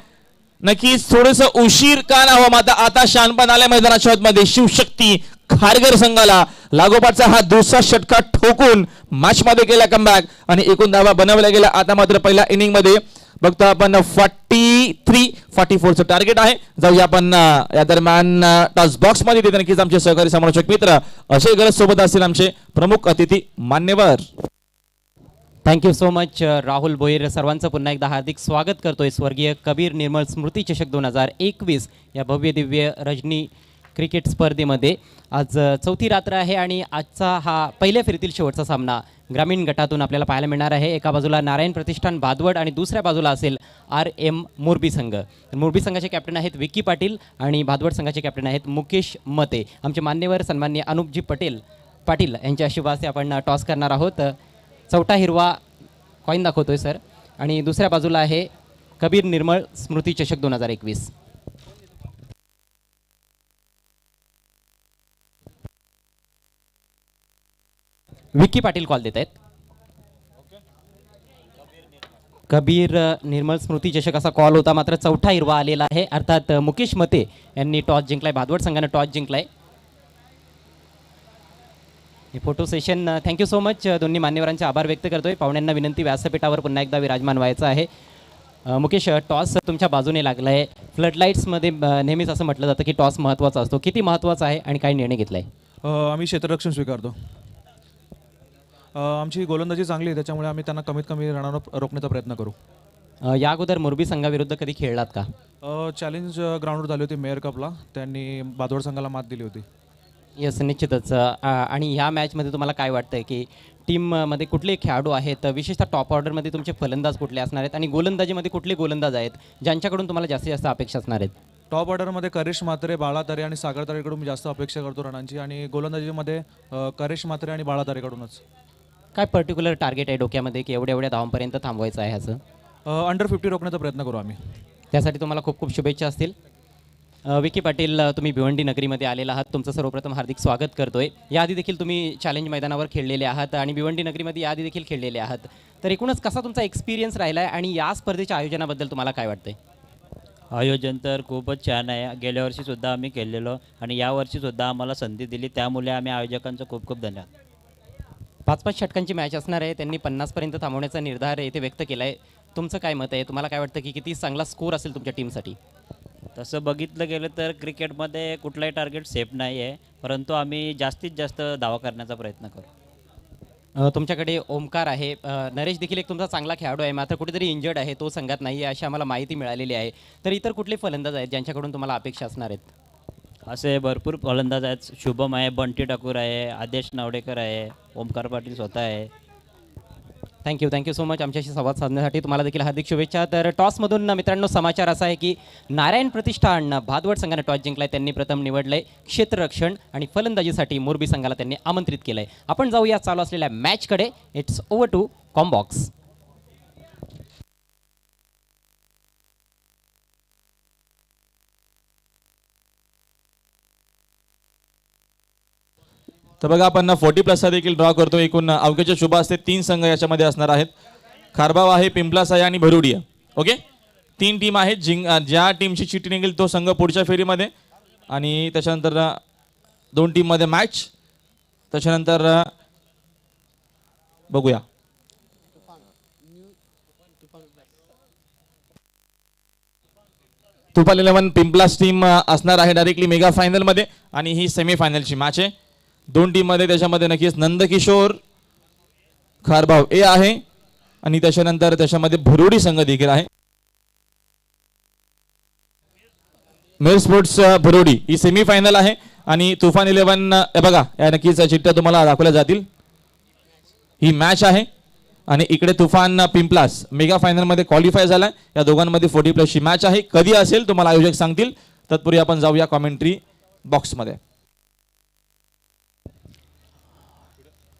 नक्कीच थोडस उशीर का ना हो, माता आता शानपण आल्या मैदानाच्या मध्ये. शिवशक्ती खारघर संघाला लागोपाठचा हा दुसरा षटकार ठोकून मॅच मध्ये केला कमबॅक, आणि एकूण धावा बनवल्या गेल्या. आता मात्र पहिल्या इनिंग मध्ये बघतो आपण 44चं टार्गेट आहे. जाऊया आपण या दरम्यान टॉस बॉक्स मध्ये. तिथे नक्कीच आमचे सहकारी समालोचक मित्र असे गरज सोबत असतील आमचे प्रमुख अतिथी मान्यवर. Thank you so much Rahul Bhoir. सर्वांचं पुन्हा एकदा हार्दिक स्वागत करतोय स्वर्गीय कबीर निर्मळ स्मृती चषक 2021 या भव्य दिव्य रजनी क्रिकेट स्पर्धेमध्ये. आज चौथी रात्र आहे आणि आजचा हा पहिल्या फेरीतील शेवटचा सामना ग्रामीण गटातून आपल्याला पाहायला मिळणार आहे. एका बाजूला नारायण प्रतिष्ठान भादवड आणि दुसऱ्या बाजूला असेल RM मोरबी संघ. मोरबी संघाचे कॅप्टन आहेत विक्की पाटील आणि भादवड संघाचे कॅप्टन आहेत मुकेश मते. आमचे मान्यवर सन्मान्य अनुपजी पाटील यांच्या शुभ हस्ते आपण टॉस करणार आहोत. चौथा हिरवा कॉईन दाखवतोय सर, आणि दुसऱ्या बाजूला आहे कबीर निर्मळ स्मृती चषक 2021. विक्की पाटील कॉल देत आहेत. कबीर निर्मळ स्मृती चषक असा कॉल होता, मात्र चौथा हिरवा आलेला आहे. अर्थात मुकेश मते यांनी टॉस जिंकलाय, भादवड संघाने टॉस जिंकलाय. हे photo session thank you so much. दोन्ही मान्यवरांचे आभार व्यक्त करतोय. पाहुण्यांना विनंती, व्यासपीठावर पुन्हा एकदा विराजमान व्हायचं आहे. मुकेश, टॉस तुमच्या बाजूने लागला आहे. फ्लडलाईट्समध्ये नेहमीच असं म्हटलं जातं की टॉस महत्त्वाचा असतो. किती महत्त्वाचा आहे आणि काय निर्णय घेतला आहे? आम्ही क्षेत्ररक्षण स्वीकारतो. आमची गोलंदाजी चांगली आहे, त्याच्यामुळे आम्ही त्यांना कमीत कमी रनावर रोखण्याचा प्रयत्न करू. या अगोदर मोरबी संघाविरुद्ध कधी खेळलात का? चॅलेंज ग्राउंडवर झाली होती मेयर कपला, त्यांनी भादवड संघाला मात दिली होती. येस, निश्चितच. आणि ह्या मॅचमध्ये तुम्हाला काय वाटतं की टीममध्ये कुठले खेळाडू आहेत, विशेषतः टॉप ऑर्डरमध्ये तुमचे फलंदाज कुठले असणार आहेत, आणि गोलंदाजीमध्ये कुठले गोलंदाज आहेत ज्यांच्याकडून तुम्हाला जास्तीत जास्त अपेक्षा असणार आहेत? टॉप ऑर्डरमध्ये करेश मात्रे, बाळा तारे आणि सागर तारेकडून मी जास्त अपेक्षा करतो रनांची, आणि गोलंदाजीमध्ये करेश मात्रे आणि बाळा तारेकडूनच. काय पर्टिक्युलर टार्गेट आहे डोक्यामध्ये की एवढ्या एवढ्या धावांपर्यंत थांबवायचं आहे ह्याचं? अंडर 50 रोखण्याचा प्रयत्न करू आम्ही. त्यासाठी तुम्हाला खूप खूप शुभेच्छा असतील. विकी पाटील, तुम्ही भिवंडी नगरीमध्ये आलेला आहात, तुमचं सर्वप्रथम हार्दिक स्वागत करतोय. याआधी देखील तुम्ही चॅलेंज मैदानावर खेळलेले आहात आणि भिवंडी नगरीमध्ये याआधी देखील खेळलेले आहात. तर एकूणच कसा तुमचा एक्सपिरियन्स राहिला आहे आणि या स्पर्धेच्या आयोजनाबद्दल तुम्हाला काय वाटतंय? आयोजन तर खूपच छान आहे. गेल्या वर्षीसुद्धा आम्ही केलेलो आणि यावर्षीसुद्धा आम्हाला संधी दिली, त्यामुळे आम्ही आयोजकांचं खूप खूप धन्यवाद. 5-5 षटकांची मॅच असणार आहे. त्यांनी 50पर्यंत थांबवण्याचा निर्धार येथे व्यक्त केला आहे. तुमचं काय मत आहे? तुम्हाला काय वाटतं की किती चांगला स्कोर असेल तुमच्या टीमसाठी? तसं बघितलं गेलं तर क्रिकेटमध्ये कुठलाही टार्गेट सेफ नाही आहे, परंतु आम्ही जास्तीत जास्त धावा करण्याचा प्रयत्न करू. तुमच्याकडे ओमकार आहे, नरेश देखील एक तुमचा चांगला खेळाडू आहे, मात्र कुठेतरी इंजर्ड आहे, तो संघात नाही आहे अशी आम्हाला माहिती मिळालेली आहे. तर इतर कुठले फलंदाज आहेत ज्यांच्याकडून तुम्हाला अपेक्षा असणार आहेत? असे भरपूर फलंदाज आहेत. शुभम आहे, बंटी ठाकूर आहे, आदेश नावडेकर आहे, ओमकार पाटील स्वतः आहे. थँक्यू सो मच आमच्याशी संवाद साधण्यासाठी. तुम्हाला देखील हार्दिक शुभेच्छा. तर टॉसमधून मित्रांनो समाचार असा आहे की नारायण प्रतिष्ठान भादवड संघाने टॉस जिंकलाय. त्यांनी प्रथम निवडलंय क्षेत्ररक्षण आणि फलंदाजीसाठी मोरबी संघाला त्यांनी आमंत्रित केलंय. आपण जाऊया चालू असलेल्या मॅचकडे. It's over to combox. तर बघा आपण 40+ देखील ड्रॉ करतो. एकूण अवघ्याच्या शुभ असते 3 संघ याच्यामध्ये असणार आहेत. खारबाव आहे, पिंपलास आहे आणि भरुडी आहे. ओके, 3 टीम आहेत. ज्या टीमची चिठ्ठी निघेल तो संघ पुढच्या फेरीमध्ये आणि त्याच्यानंतर 2 टीममध्ये मॅच. त्याच्यानंतर बघूया तुफान 11 पिंपलास टीम असणार आहे डायरेक्टली मेगा फायनल मध्ये आणि ही सेमी फायनलची मॅच आहे. 2 टीम मध्ये त्याच्यामध्ये नक्कीच नंदकिशोर खारबाव ए आहे आणि त्याच्यानंतर त्याच्यामध्ये भरुडी संघ देखील आहे. मेल स्पोर्ट्स भरुडी ही सेमी फायनल आहे आणि तुफान 11 बघा या नक्कीच चिठ्ठ्या तुम्हाला दाखवल्या जातील. ही मॅच आहे आणि इकडे तुफान पिंपलास मेगा फायनल मध्ये क्वालिफाय झालाय. या दोघांमध्ये 40+ ची मॅच आहे. कधी असेल तुम्हाला आयोजक सांगतील. तत्पूर्वी आपण जाऊया कॉमेंट्री बॉक्स मध्ये.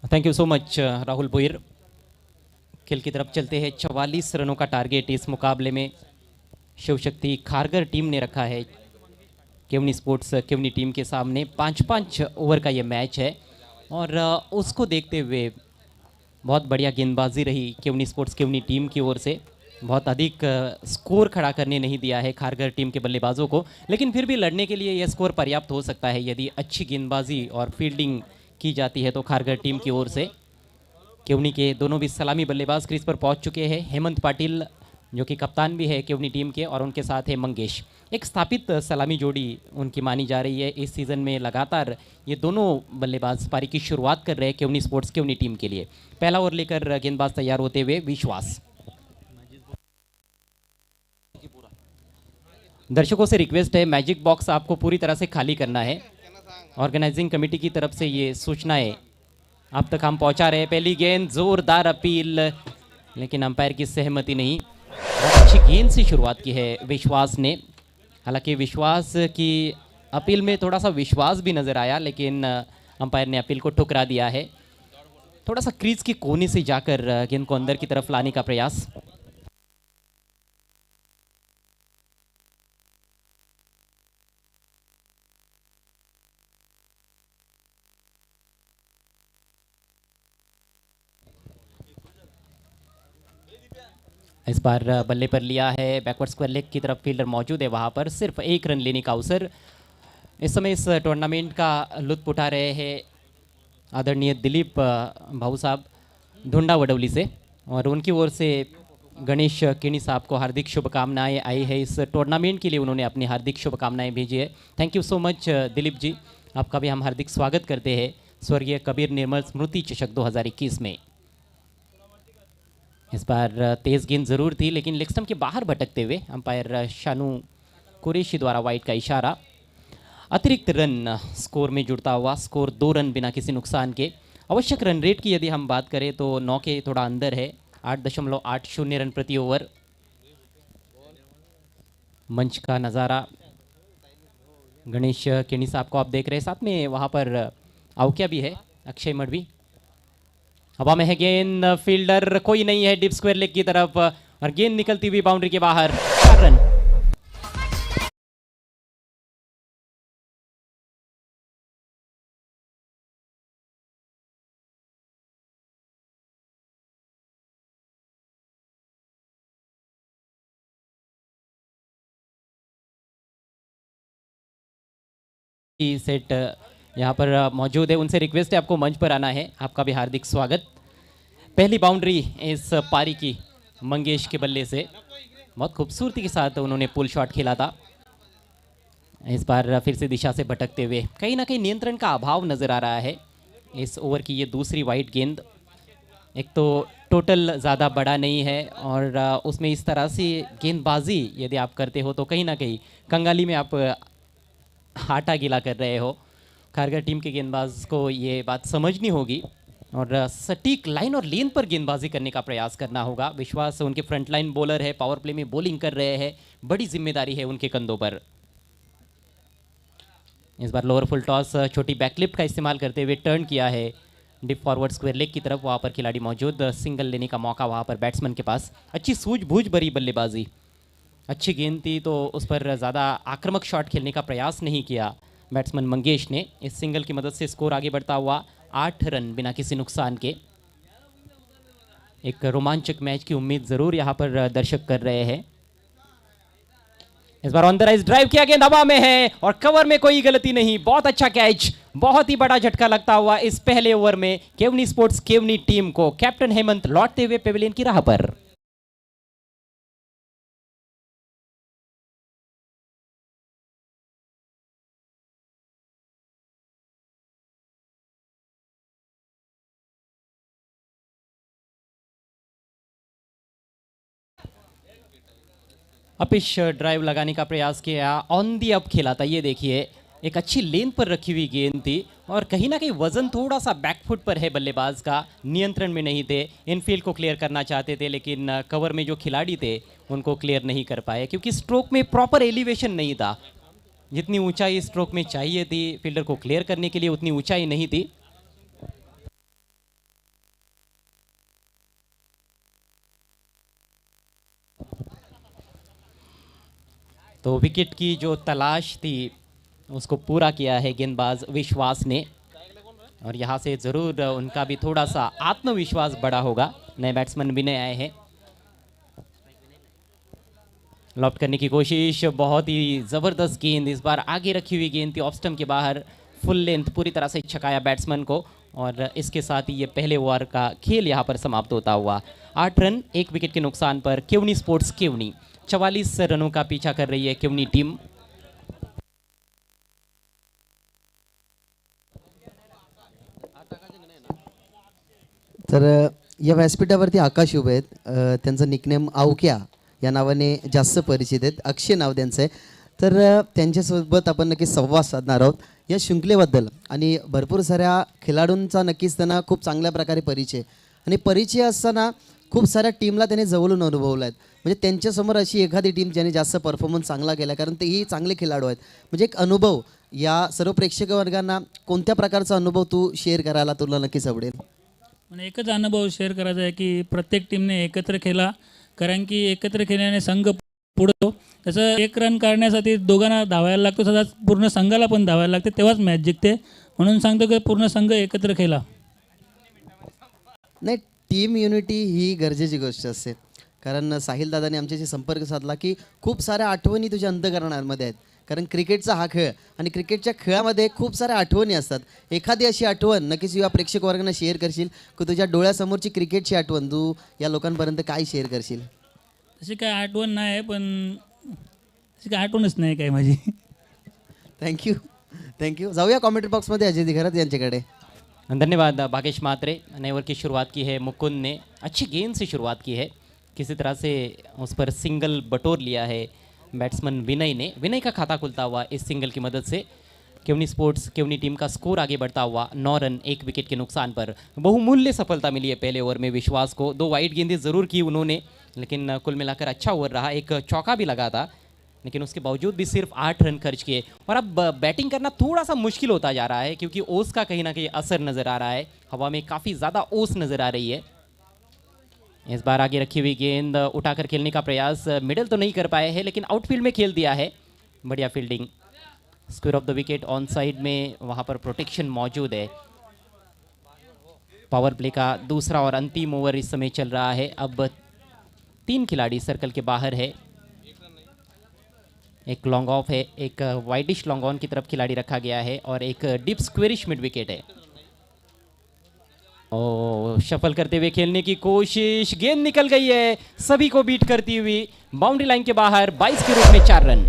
Thank you so much Rahul Bhoir. खेल की तरफ चलते हैं. 44 रनों का टारगेट इस मुकाबले में शिवशक्ति खारगर टीम ने रखा है केवनी स्पोर्ट्स केवनी टीम के सामने. 5-5 ओवर का ये मैच है और उसको देखते हुए बहुत बढ़िया गेंदबाजी रही केवनी स्पोर्ट्स केवनी टीम की ओर से. बहुत अधिक स्कोर खड़ा करने नहीं दिया है खारगर टीम के बल्लेबाजों को, लेकिन फिर भी लड़ने के लिए यह स्कोर पर्याप्त हो सकता है यदि अच्छी गेंदबाजी और फील्डिंग की जाती है तो खारगर टीम की ओर से. केवनी के दोनों भी सलामी बल्लेबाज क्रीज पर पहुंच चुके हैं. हेमंत पाटिल जो कि कप्तान भी है केवनी टीम के और उनके साथ है मंगेश. एक स्थापित सलामी जोड़ी उनकी मानी जा रही है. इस सीज़न में लगातार ये दोनों बल्लेबाज पारी की शुरुआत कर रहे हैं केवनी स्पोर्ट्स केवनी टीम के लिए. पहला ओवर लेकर गेंदबाज तैयार होते हुए विश्वास. दर्शकों से रिक्वेस्ट है, मैजिक बॉक्स आपको पूरी तरह से खाली करना है. ऑर्गेनाइजिंग कमेटी की तरफ से ये सूचनाएं आप तक हम पहुंचा रहे हैं. पहली गेंद जोरदार अपील, लेकिन अंपायर की सहमति नहीं. बहुत अच्छी गेंद से शुरुआत की है विश्वास ने. हालांकि विश्वास की अपील में थोड़ा सा विश्वास भी नज़र आया, लेकिन अंपायर ने अपील को ठुकरा दिया है. थोड़ा सा क्रीज के कोने से जाकर गेंद को अंदर की तरफ लाने का प्रयास. इस बार बल्ले पर लिया है बैकवर्ड स्क्वायर लेग की तरफ. फील्डर मौजूद है वहाँ पर. सिर्फ 1 रन लेने का अवसर. इस समय इस टूर्नामेंट का लुत्फ उठा रहे हैं आदरणीय दिलीप भाऊ साहब ढूंढा वडौली से, और उनकी ओर से गणेश केनी साहब को हार्दिक शुभकामनाएं आई है. इस टूर्नामेंट के लिए उन्होंने अपनी हार्दिक शुभकामनाएं भेजी है. Thank you so much Dilip ji. आपका भी हम हार्दिक स्वागत करते हैं स्वर्गीय कबीर निर्मल स्मृति चषक 2021 में. इस बार तेज़ गेंद ज़रूर थी, लेकिन लेग स्टंप के बाहर भटकते हुए अंपायर शानू कुरैशी द्वारा वाइड का इशारा. अतिरिक्त रन स्कोर में जुड़ता हुआ. स्कोर 2 रन बिना किसी नुकसान के. आवश्यक रन रेट की यदि हम बात करें तो 9 के थोड़ा अंदर है. 8.80 रन प्रति ओवर. मंच का नज़ारा गणेश केनी साहब को आप देख रहे हैं. साथ में वहाँ पर अवक्या भी है, अक्षय मडवी. हवा में है गेंद. फील्डर कोई नहीं है डीप स्क्वायर लेग की तरफ, और गेंद निकलती हुई बाउंड्री के बाहर. 4 रन. सेट यहाँ पर मौजूद है. उनसे रिक्वेस्ट है आपको मंच पर आना है. आपका भी हार्दिक स्वागत. पहली बाउंड्री इस पारी की मंगेश के बल्ले से. बहुत खूबसूरती के साथ उन्होंने पुल शॉट खेला था. इस बार फिर से दिशा से भटकते हुए कहीं ना कहीं नियंत्रण का अभाव नज़र आ रहा है. इस ओवर की ये दूसरी वाइड गेंद. एक तो टोटल ज़्यादा बड़ा नहीं है और उसमें इस तरह से गेंदबाजी यदि आप करते हो तो कहीं ना कहीं कंगाली में आप आटा गीला कर रहे हो. खारगर टीम के गेंदबाज को ये बात समझनी होगी और सटीक लाइन और लेन पर गेंदबाजी करने का प्रयास करना होगा. विश्वास उनके फ्रंट लाइन बॉलर है, पावर प्ले में बॉलिंग कर रहे हैं. बड़ी जिम्मेदारी है उनके कंधों पर. इस बार लोअर फुल टॉस छोटी बैकलिप का इस्तेमाल करते हुए टर्न किया है डिप फॉरवर्ड स्क्वायर लेग की तरफ. वहाँ पर खिलाड़ी मौजूद. सिंगल लेने का मौका वहाँ पर बैट्समैन के पास. अच्छी सूझबूझ भरी बल्लेबाजी. अच्छी गेंद थी तो उस पर ज़्यादा आक्रामक शॉट खेलने का प्रयास नहीं किया बैट्समैन मंगेश ने। इस सिंगल की मदद से स्कोर आगे बढ़ता हुआ 8 रन बिना किसी नुकसान के। एक रोमांचक मैच की उम्मीद जरूर यहाँ पर दर्शक कर रहे हैं। इस बार ऑन द राइज ड्राइव किया, गेंद हवा में है और कवर में कोई गलती नहीं। बहुत अच्छा कैच, बहुत ही बड़ा झटका लगता हुआ इस पहले ओवर में केवनी स्पोर्ट्स केवनी टीम को। कैप्टन हेमंत लौटते हुए पेविलियन की राह पर। अपिश ड्राइव लगाने का प्रयास किया, ऑन दी अप खेला था। ये देखिए एक अच्छी लेन पर रखी हुई गेंद थी और कहीं ना कहीं वजन थोड़ा सा बैकफुट पर है बल्लेबाज का, नियंत्रण में नहीं थे। इनफील्ड को क्लियर करना चाहते थे लेकिन कवर में जो खिलाड़ी थे उनको क्लियर नहीं कर पाए क्योंकि स्ट्रोक में प्रॉपर एलिवेशन नहीं था। जितनी ऊंचाई स्ट्रोक में चाहिए थी फील्डर को क्लियर करने के लिए उतनी ऊंचाई नहीं थी। तो विकेट की जो तलाश थी उसको पूरा किया है गेंदबाज विश्वास ने और यहाँ से ज़रूर उनका भी थोड़ा सा आत्मविश्वास बढ़ा होगा। नए बैट्समैन विनय आए हैं। लॉफ्ट करने की कोशिश, बहुत ही ज़बरदस्त गेंद। इस बार आगे रखी हुई गेंद थी, ऑफ स्टंप के बाहर फुल लेंथ पूरी तरह से छकाया बैट्समैन को और इसके साथ ही ये पहले ओवर का खेल यहाँ पर समाप्त होता हुआ। 8 रन 1 विकेट के नुकसान पर केवनी स्पोर्ट्स केवनी 44 रनों का पीछा कर रही है केवनी टीम। तर या व्यासपीठावरती आकाश उभे आहेत. त्यांचं निकनेम अवक्या या नावाने जास्त परिचित आहेत. अक्षय नाव त्यांचं आहे. तर त्यांच्यासोबत आपण नक्कीच संवाद साधणार आहोत या शृंखलेबद्दल आणि भरपूर साऱ्या खेळाडूंचा नक्कीच त्यांना खूप चांगल्या प्रकारे परिचय आणि परिचय असताना खूप साऱ्या टीमला त्याने जवळून अनुभवला आहेत. म्हणजे त्यांच्यासमोर अशी एखादी टीम ज्याने जास्त परफॉर्मन्स चांगला केला कारण तेही चांगले खेळाडू आहेत. म्हणजे एक अनुभव या सर्व प्रेक्षक वर्गांना कोणत्या प्रकारचा अनुभव तू शेअर करायला तुला नक्कीच आवडेल? म्हणजे एकच अनुभव शेअर करायचा आहे की प्रत्येक टीमने एकत्र खेळा कारण की एकत्र खेळल्याने संघ पुढतो. त्याचं 1 रन काढण्यासाठी दोघांना धावायला लागतो, तसाच पूर्ण संघाला पण धावायला लागते तेव्हाच मॅच जिंकते. म्हणून सांगतो की पूर्ण संघ एकत्र खेळा. नाही, टीम युनिटी ही गरजेची गोष्ट असते. कारण साहिल दादाने आमच्याशी संपर्क साधला की खूप साऱ्या आठवणी तुझ्या अंतःकरणामध्ये आहेत. कारण क्रिकेटचा हा खेळ आणि क्रिकेटच्या खेळामध्ये खूप साऱ्या आठवणी असतात. एखादी अशी आठवण नक्कीच या प्रेक्षक वर्गांना शेअर करशील की तुझ्या डोळ्यासमोरची क्रिकेटची आठवण तू या लोकांपर्यंत काय शेअर करशील? तशी काय आठवण नाही पण तशी काय आठवणच नाही काय माझी. थँक्यू. जाऊया कॉमेंट्री बॉक्समध्ये अजय दिघरत यांच्याकडे. धन्यवाद भागेश मात्रे. नए ओवर की शुरुआत की है मुकुंद ने, अच्छी गेंद से शुरुआत की है, किसी तरह से उस पर सिंगल बटोर लिया है बैट्समैन विनय ने. विनय का खाता खुलता हुआ इस सिंगल की मदद से केवनी स्पोर्ट्स केवनी टीम का स्कोर आगे बढ़ता हुआ 9 रन 1 विकेट के नुकसान पर. बहुमूल्य सफलता मिली है पहले ओवर में विश्वास को. 2 वाइड गेंदें ज़रूर की उन्होंने लेकिन कुल मिलाकर अच्छा ओवर रहा. एक चौका भी लगा था लेकिन उसके बावजूद भी सिर्फ 8 रन खर्च किए. और अब बैटिंग करना थोड़ा सा मुश्किल होता जा रहा है क्योंकि ओस का कहीं ना कहीं असर नज़र आ रहा है. हवा में काफ़ी ज़्यादा ओस नज़र आ रही है. इस बार आगे रखी हुई गेंद उठाकर खेलने का प्रयास, मिडल तो नहीं कर पाए हैं लेकिन आउटफील्ड में खेल दिया है. बढ़िया fielding. Square of the wicket on side में, वहाँ पर प्रोटेक्शन मौजूद है. पावर प्ले का दूसरा और अंतिम ओवर इस समय चल रहा है. अब 3 खिलाड़ी सर्कल के बाहर है. एक लॉन्ग ऑफ है, एक वाइडिश लॉन्ग ऑन की तरफ खिलाड़ी रखा गया है और एक डीप स्क्वेरिश मिड विकेट है. ओ शफल करते हुए खेलने की कोशिश, गेंद निकल गई है सभी को बीट करती हुई बाउंड्री लाइन के बाहर. 22 के रूप में 4 रन.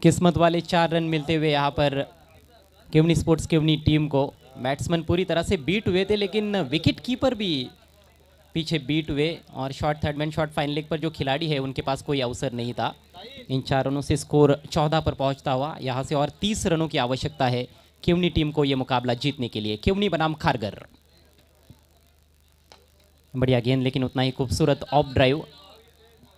किस्मत वाले 4 रन मिलते हुए यहाँ पर केवनी स्पोर्ट्स केवनी टीम को. बैट्समैन पूरी तरह से बीट हुए थे लेकिन विकेट कीपर भी पीछे बीट हुए और shot third man shot final leg पर जो खिलाड़ी है उनके पास कोई अवसर नहीं था. इन 4 रनों से स्कोर 14 पर पहुंचता हुआ. यहाँ से और 30 रनों की आवश्यकता है केवनी टीम को ये मुकाबला जीतने के लिए. केवनी बनाम खारगर. बढ़िया गेंद लेकिन उतना ही खूबसूरत ऑफ ड्राइव.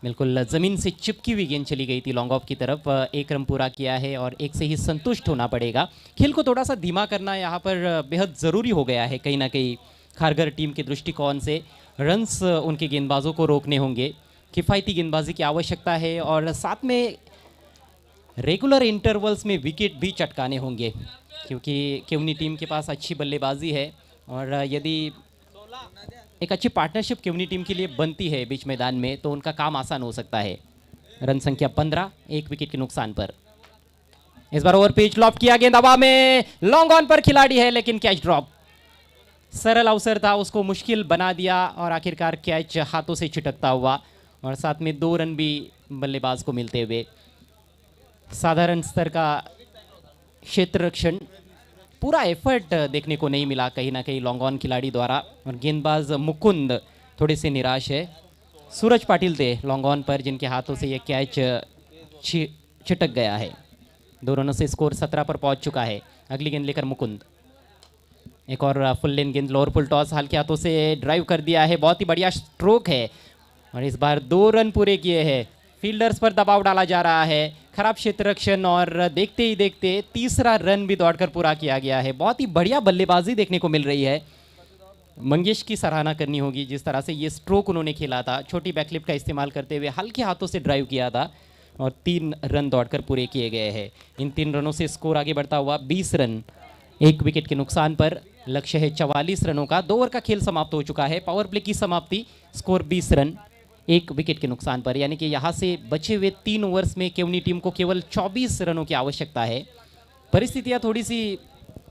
बिल्कुल ज़मीन से चिपकी हुई गेंद चली गई थी लॉन्ग ऑफ की तरफ। एक रन पूरा किया है और एक से ही संतुष्ट होना पड़ेगा। खेल को थोड़ा सा धीमा करना यहाँ पर बेहद ज़रूरी हो गया है कहीं ना कहीं खारगर टीम के दृष्टिकोण से। रन्स उनके गेंदबाजों को रोकने होंगे, किफ़ायती गेंदबाजी की आवश्यकता है और साथ में रेगुलर इंटरवल्स में विकेट भी चटकाने होंगे क्योंकि केवनी टीम के पास अच्छी बल्लेबाजी है और यदि एक अच्छी पार्टनरशिप केवनी टीम के लिए बनती है बीच मैदान में तो उनका काम आसान हो सकता है। रन संख्या 15, 1 विकेट के नुकसान पर। इस बार ओवर पिच लॉफ्ट किया, गेंद हवा में, लॉन्ग ऑन पर खिलाड़ी है लेकिन कैच ड्रॉप। सरल अवसर था, उसको मुश्किल बना दिया और आखिरकार कैच हाथों से छिटकता हुआ और साथ में 2 रन भी बल्लेबाज को मिलते हुए। साधारण स्तर का क्षेत्र रक्षण, पूरा एफर्ट देखने को नहीं मिला कहीं ना कहीं लॉन्ग ऑन खिलाड़ी द्वारा और गेंदबाज मुकुंद थोड़े से निराश है। सूरज पाटिल थे लॉन्ग ऑन पर जिनके हाथों से यह कैच छिटक गया है। 2 रनों से स्कोर 17 पर पहुंच चुका है। अगली गेंद लेकर मुकुंद, एक और फुल लेन गेंद, लोअर फुल टॉस हल्के हाथों से ड्राइव कर दिया है, बहुत ही बढ़िया स्ट्रोक है और इस बार 2 रन पूरे किए हैं। फील्डर्स पर दबाव डाला जा रहा है, खराब क्षेत्र रक्षण और देखते ही देखते तीसरा रन भी दौड़कर पूरा किया गया है। बहुत ही बढ़िया बल्लेबाजी देखने को मिल रही है। मंगेश की सराहना करनी होगी जिस तरह से ये स्ट्रोक उन्होंने खेला था, छोटी बैकलिप का इस्तेमाल करते हुए हल्के हाथों से ड्राइव किया था और 3 रन दौड़कर पूरे किए गए हैं। इन 3 रनों से स्कोर आगे बढ़ता हुआ 20 रन, 1 विकेट के नुकसान पर। लक्ष्य है 44 रनों का। 2 ओवर का खेल समाप्त हो चुका है। पावर प्ले की समाप्ति, स्कोर 20 रन, 1 विकेट के नुकसान पर। यानी कि यहाँ से बचे हुए 3 ओवर्स में केवनी टीम को केवल 24 रनों की आवश्यकता है। परिस्थितियाँ थोड़ी सी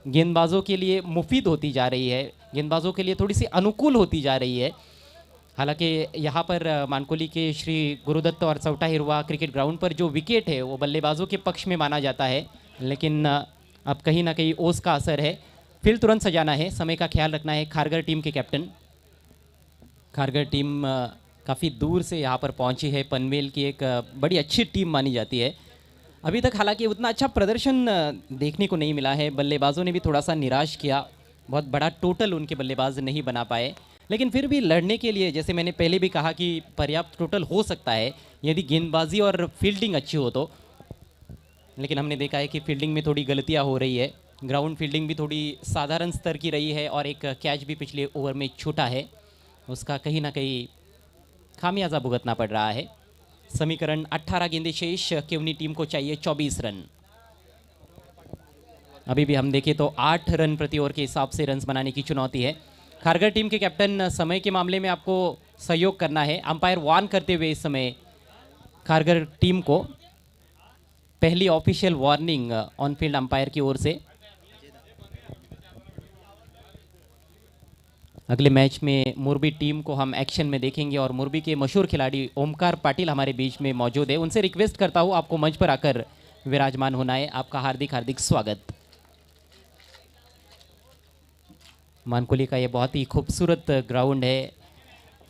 गेंदबाजों के लिए मुफीद होती जा रही है, गेंदबाजों के लिए थोड़ी सी अनुकूल होती जा रही है। हालांकि यहाँ पर मानकोली के श्री गुरुदत्त और चौटा हिरवा क्रिकेट ग्राउंड पर जो विकेट है वो बल्लेबाजों के पक्ष में माना जाता है, लेकिन अब कहीं ना कहीं ओस का असर है। फील्ड तुरंत सजाना है, समय का ख्याल रखना है। खारगर टीम के कैप्टन, खारगर टीम काफ़ी दूर से यहाँ पर पहुँची है। पनवेल की एक बड़ी अच्छी टीम मानी जाती है। अभी तक हालांकि उतना अच्छा प्रदर्शन देखने को नहीं मिला है, बल्लेबाजों ने भी थोड़ा सा निराश किया, बहुत बड़ा टोटल उनके बल्लेबाज नहीं बना पाए, लेकिन फिर भी लड़ने के लिए, जैसे मैंने पहले भी कहा कि पर्याप्त टोटल हो सकता है यदि गेंदबाजी और फील्डिंग अच्छी हो तो। लेकिन हमने देखा है कि फील्डिंग में थोड़ी गलतियाँ हो रही है, ग्राउंड फील्डिंग भी थोड़ी साधारण स्तर की रही है और एक कैच भी पिछले ओवर में छूटा है, उसका कहीं ना कहीं खामियाजा भुगतना पड़ रहा है। समीकरण 18 गेंदे शेष, केवनी टीम को चाहिए 24 रन। अभी भी हम देखें तो 8 रन प्रति ओवर के हिसाब से रन्स बनाने की चुनौती है। खारगर टीम के कैप्टन, समय के मामले में आपको सहयोग करना है। अंपायर वार्न करते हुए इस समय खारगर टीम को पहली official warning on field umpire की ओर से। अगले मैच में मुरबी टीम को हम एक्शन में देखेंगे और मुरबी के मशहूर खिलाड़ी ओमकार पाटिल हमारे बीच में मौजूद है। उनसे रिक्वेस्ट करता हूँ आपको मंच पर आकर विराजमान होना है। आपका हार्दिक हार्दिक स्वागत। मानकोली का ये बहुत ही खूबसूरत ग्राउंड है,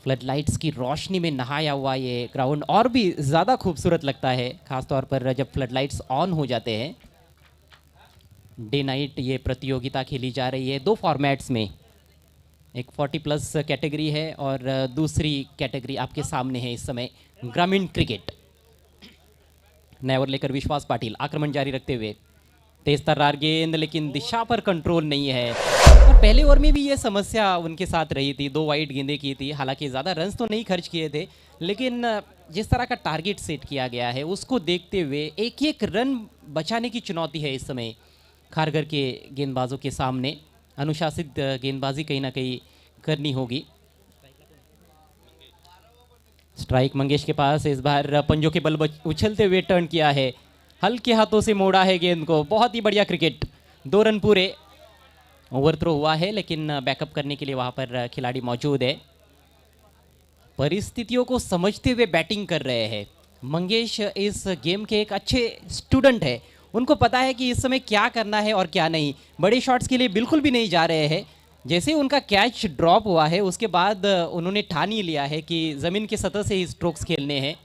फ्लड लाइट्स की रोशनी में नहाया हुआ ये ग्राउंड और भी ज़्यादा खूबसूरत लगता है, खासतौर पर जब फ्लड लाइट्स ऑन हो जाते हैं। डे नाइट ये प्रतियोगिता खेली जा रही है 2 फॉर्मेट्स में, एक 40+ कैटेगरी है और दूसरी कैटेगरी आपके सामने है इस समय, ग्रामीण क्रिकेट। नया ओवर लेकर विश्वास पाटिल आक्रमण जारी रखते हुए, तेज तर्रार गेंद लेकिन दिशा पर कंट्रोल नहीं है और पहले ओवर में भी ये समस्या उनके साथ रही थी। 2 वाइड गेंदें की थी, हालांकि ज़्यादा रन्स तो नहीं खर्च किए थे, लेकिन जिस तरह का टारगेट सेट किया गया है उसको देखते हुए एक रन बचाने की चुनौती है इस समय खारगर के गेंदबाजों के सामने। अनुशासित गेंदबाजी कहीं ना कहीं करनी होगी। स्ट्राइक मंगेश के पास, इस बार पंजों के बल उछलते हुए टर्न किया है, हल्के हाथों से मोड़ा है गेंद को, बहुत ही बढ़िया क्रिकेट। 2 रन पूरे। ओवर थ्रो हुआ है लेकिन बैकअप करने के लिए वहां पर खिलाड़ी मौजूद है। परिस्थितियों को समझते हुए बैटिंग कर रहे हैं। मंगेश इस गेम के एक अच्छे स्टूडेंट है, उनको पता है कि इस समय क्या करना है और क्या नहीं। बड़े शॉट्स के लिए बिल्कुल भी नहीं जा रहे हैं। जैसे ही उनका कैच ड्रॉप हुआ है उसके बाद उन्होंने ठान ही लिया है कि ज़मीन की सतह से ही स्ट्रोक्स खेलने हैं।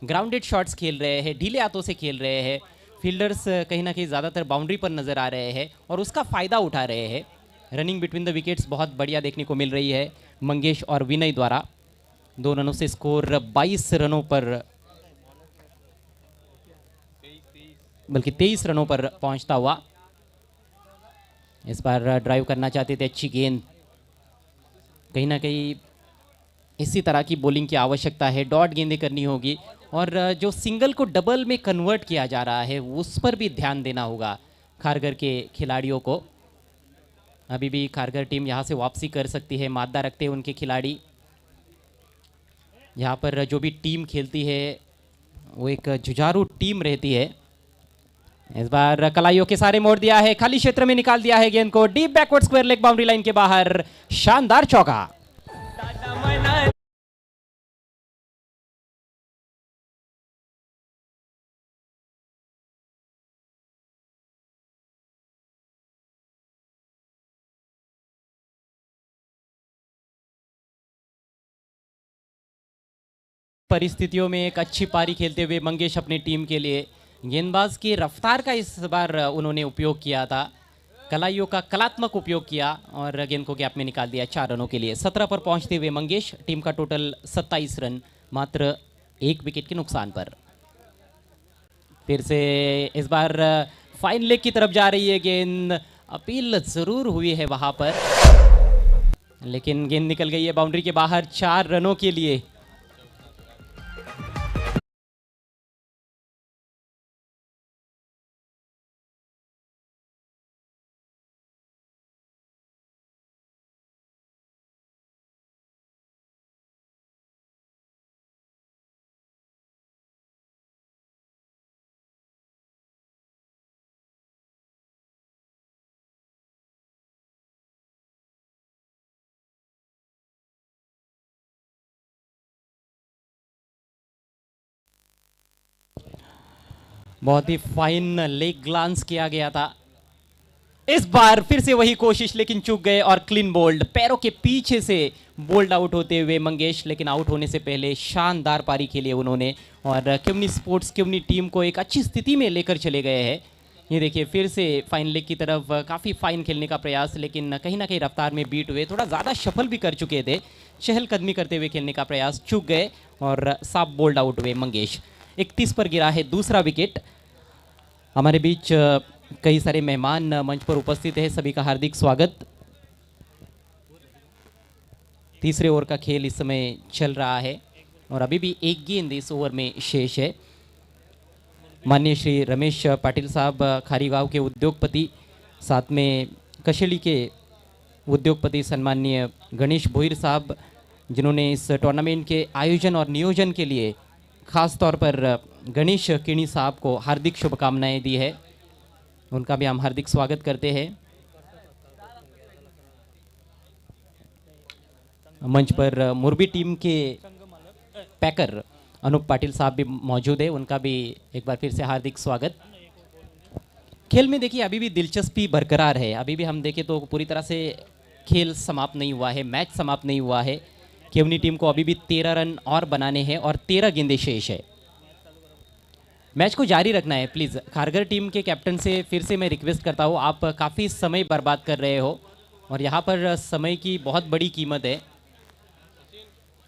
ग्राउंडेड शॉट्स खेल रहे हैं, ढीले हाथों से खेल रहे हैं। फील्डर्स कहीं ना कहीं ज़्यादातर बाउंड्री पर नज़र आ रहे हैं और उसका फ़ायदा उठा रहे हैं। रनिंग बिटवीन द विकेट्स बहुत बढ़िया देखने को मिल रही है मंगेश और विनय द्वारा। 2 रनों से स्कोर 22 रनों पर, बल्कि 23 रनों पर पहुंचता हुआ। इस बार ड्राइव करना चाहते थे, अच्छी गेंद, कहीं ना कहीं इसी तरह की बॉलिंग की आवश्यकता है, डॉट गेंदें करनी होगी और जो सिंगल को डबल में कन्वर्ट किया जा रहा है उस पर भी ध्यान देना होगा खारगर के खिलाड़ियों को। अभी भी खारगर टीम यहाँ से वापसी कर सकती है, मादा रखते हैं उनके खिलाड़ी। यहाँ पर जो भी टीम खेलती है वो एक जुझारू टीम रहती है। इस बार कलाइयों के सारे मोड़ दिया है, खाली क्षेत्र में निकाल दिया है गेंद को, deep backward square leg boundary line के बाहर, शानदार चौका। परिस्थितियों में एक अच्छी पारी खेलते हुए मंगेश अपनी टीम के लिए, गेंदबाज की रफ्तार का इस बार उन्होंने उपयोग किया था, कलाइयों का कलात्मक उपयोग किया और गेंद को गैप में निकाल दिया 4 रनों के लिए। 17 पर पहुंचते हुए मंगेश, टीम का टोटल 27 रन, मात्र 1 विकेट के नुकसान पर। फिर से इस बार फाइन लेग की तरफ जा रही है गेंद, अपील जरूर हुई है वहां पर, लेकिन गेंद निकल गई है बाउंड्री के बाहर 4 रनों के लिए। बहुत ही फाइन लेग ग्लांस किया गया था। इस बार फिर से वही कोशिश, लेकिन चूक गए और क्लीन बोल्ड, पैरों के पीछे से बोल्ड आउट होते हुए मंगेश, लेकिन आउट होने से पहले शानदार पारी खेली उन्होंने और क्यूमनी स्पोर्ट्स क्यूमनी टीम को एक अच्छी स्थिति में लेकर चले गए हैं। ये देखिए फिर से फाइन लेग की तरफ काफ़ी फाइन खेलने का प्रयास, लेकिन कहीं ना कहीं रफ्तार में बीट हुए, थोड़ा ज़्यादा शफल भी कर चुके थे, चहलकदमी करते हुए खेलने का प्रयास, चूक गए और साफ बोल्ड आउट हुए मंगेश। 31 पर गिरा है दूसरा विकेट। हमारे बीच कई सारे मेहमान मंच पर उपस्थित हैं, सभी का हार्दिक स्वागत। तीसरे ओवर का खेल इस समय चल रहा है और अभी भी एक गेंद इस ओवर में शेष है। माननीय श्री रमेश पाटिल साहब खारीगांव के उद्योगपति, साथ में कशेली के उद्योगपति सम्माननीय गणेश भोईर साहब, जिन्होंने इस टूर्नामेंट के आयोजन और नियोजन के लिए खास तौर पर गणेश किणी साहब को हार्दिक शुभकामनाएं दी है, उनका भी हम हार्दिक स्वागत करते हैं। मंच पर मुरबी टीम के पैकर अनूप पाटिल साहब भी मौजूद है, उनका भी एक बार फिर से हार्दिक स्वागत। खेल में देखिए अभी भी दिलचस्पी बरकरार है, अभी भी हम देखें तो पूरी तरह से खेल समाप्त नहीं हुआ है, मैच समाप्त नहीं हुआ है। केवनी टीम को अभी भी 13 रन और बनाने हैं और 13 गेंदें शेष है। मैच को जारी रखना है प्लीज़। खारगर टीम के कैप्टन से फिर से मैं रिक्वेस्ट करता हूँ, आप काफ़ी समय बर्बाद कर रहे हो और यहाँ पर समय की बहुत बड़ी कीमत है।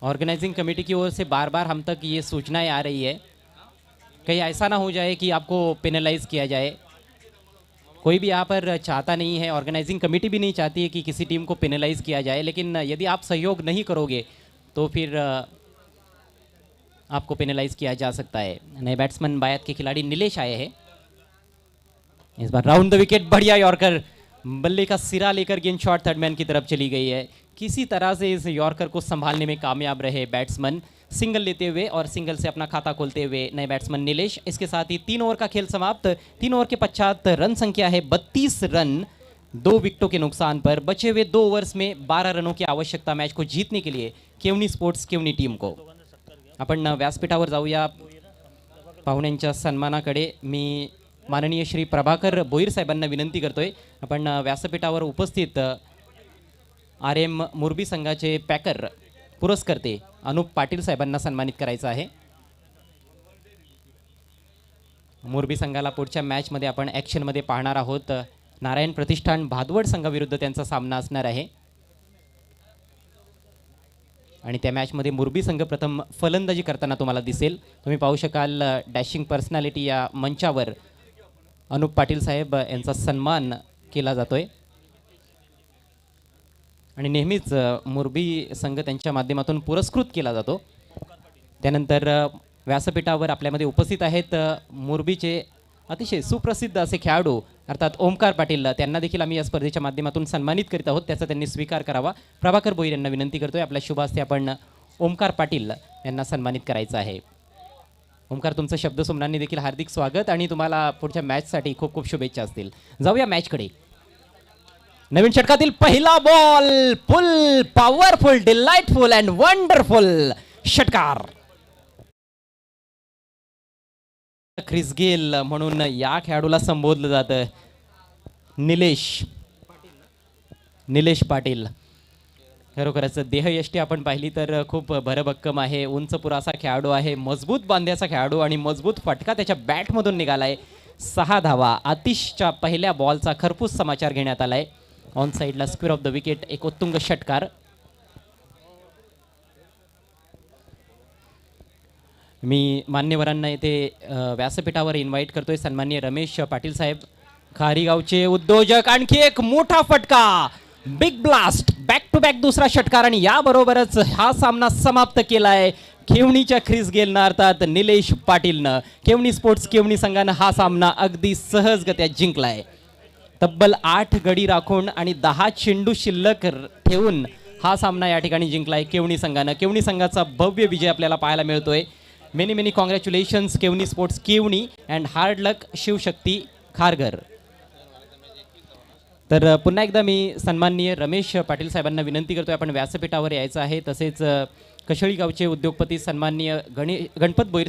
ऑर्गेनाइजिंग कमेटी की ओर से बार बार हम तक ये सूचनाएं आ रही है, कहीं ऐसा ना हो जाए कि आपको पेनलाइज किया जाए। कोई भी यहाँ पर चाहता नहीं है, ऑर्गेनाइजिंग कमेटी भी नहीं चाहती है कि किसी टीम को पेनलाइज किया जाए, लेकिन यदि आप सहयोग नहीं करोगे तो फिर आपको पेनलाइज किया जा सकता है। नए बैट्समैन बायत के खिलाड़ी नीलेश आए हैं। इस बार राउंड द विकेट, बढ़िया यॉर्कर, बल्ले का सिरा लेकर गेंद शॉट थर्ड मैन की तरफ चली गई है। किसी तरह से इस यॉर्कर को संभालने में कामयाब रहे बैट्समैन, सिंगल लेते हुए और सिंगल से अपना खाता खोलते हुए नए बैट्समैन नीलेश। इसके साथ ही 3 ओवर का खेल समाप्त। 3 ओवर के पश्चात रन संख्या है 32 रन, 2 विकेटों के नुकसान पर। बचे हुए 2 ओवर्स में 12 रनों की आवश्यकता मैच को जीतने के लिए केवनी स्पोर्ट्स केवनी टीम को। आपण व्यासपीठावर जाऊया पाहुण्यांच्या सन्मानाकडे। मी माननीय श्री प्रभाकर भोईर साहेबांना विनंती करतोय, आपण व्यासपीठावर उपस्थित RM मुरबी संघाचे पॅकर पुरस्कर्ते अनूप पाटील साहेबांना सन्मानित करायचं आहे। मुरबी संघाला पुढच्या मॅचमध्ये आपण ॲक्शनमध्ये पाहणार आहोत। नारायण प्रतिष्ठान भादवड संघाविरुद्ध त्यांचा सामना असणार आहे। आणि त्या मॅचमध्ये मुरबी संघ प्रथम फलंदाजी करताना तुम्हाला दिसेल. तुम्ही पाहू शकाल डॅशिंग पर्सनॅलिटी या मंचावर अनुप पाटील साहेब यांचा सन्मान केला जातोय आणि नेहमीच मुरबी संघ त्यांच्या माध्यमातून पुरस्कृत केला जातो. त्यानंतर व्यासपीठावर आपल्यामध्ये उपस्थित आहेत मुरबीचे अतिशय सुप्रसिद्ध असे खेळाडू अर्थात ओमकार पाटील. त्यांना देखील आम्ही या स्पर्धेच्या माध्यमातून सन्मानित करीत आहोत. त्याचा त्यांनी स्वीकार करावा. प्रभाकर भोईर यांना विनंती करतोय आपल्या शुभ हस्ते आपण ओमकार पाटील यांना सन्मानित करायचं आहे. ओमकार, तुमचं शब्दसुमनांनी देखील हार्दिक स्वागत आणि तुम्हाला पुढच्या मॅचसाठी खूप खूप शुभेच्छा असतील. जाऊया मॅचकडे. नवीन षटकातील पहिला ball, full powerful, delightful and wonderful षटकार. ख्रिस गेल म्हणून या खेळाडूला संबोधलं जातं. निलेश पाटील खरोखरच देहयष्टी आपण पाहिली तर खूप भरभक्कम आहे. उंच पुरासा खेळाडू आहे, मजबूत बांध्याचा खेळाडू आणि मजबूत फटका त्याच्या बॅटमधून निघालाय. 6 धावा. आतिशच्या पहिल्या बॉलचा खरपूस समाचार घेण्यात आलाय. ऑन साईडला स्क्वेअर ऑफ द विकेट, एक उत्तुंग षटकार. मी मान्यवरांना येथे व्यासपीठावर इन्व्हाइट करतोय. सन्माननीय रमेश पाटील साहेब, खारीगावचे उद्योजक. आणखी एक मोठा फटका, big blast, back to back दुसरा षटकार आणि याबरोबरच हा सामना समाप्त केलाय केवणीच्या ख्रिस गेलनं अर्थात निलेश पाटीलनं. केवणी स्पोर्ट्स केवणी संघानं हा सामना अगदी सहजगत्या जिंकलाय. तब्बल 8 गडी राखून आणि 10 चेंडू शिल्लक ठेवून हा सामना या ठिकाणी जिंकलाय केवणी संघानं. केवणी संघाचा भव्य विजय आपल्याला पाहायला मिळतोय. Many congratulations Kevani sports Kevani and hard luck Shivshakti Kharghar. तर पुन्हा एकदा मी सन्माननीय रमेश पाटील साहेबांना विनंती करतोय आपण व्यासपीठावर यायचं आहे. तसेच कशळी गावचे उद्योगपती सन्माननीय गणपत भोईर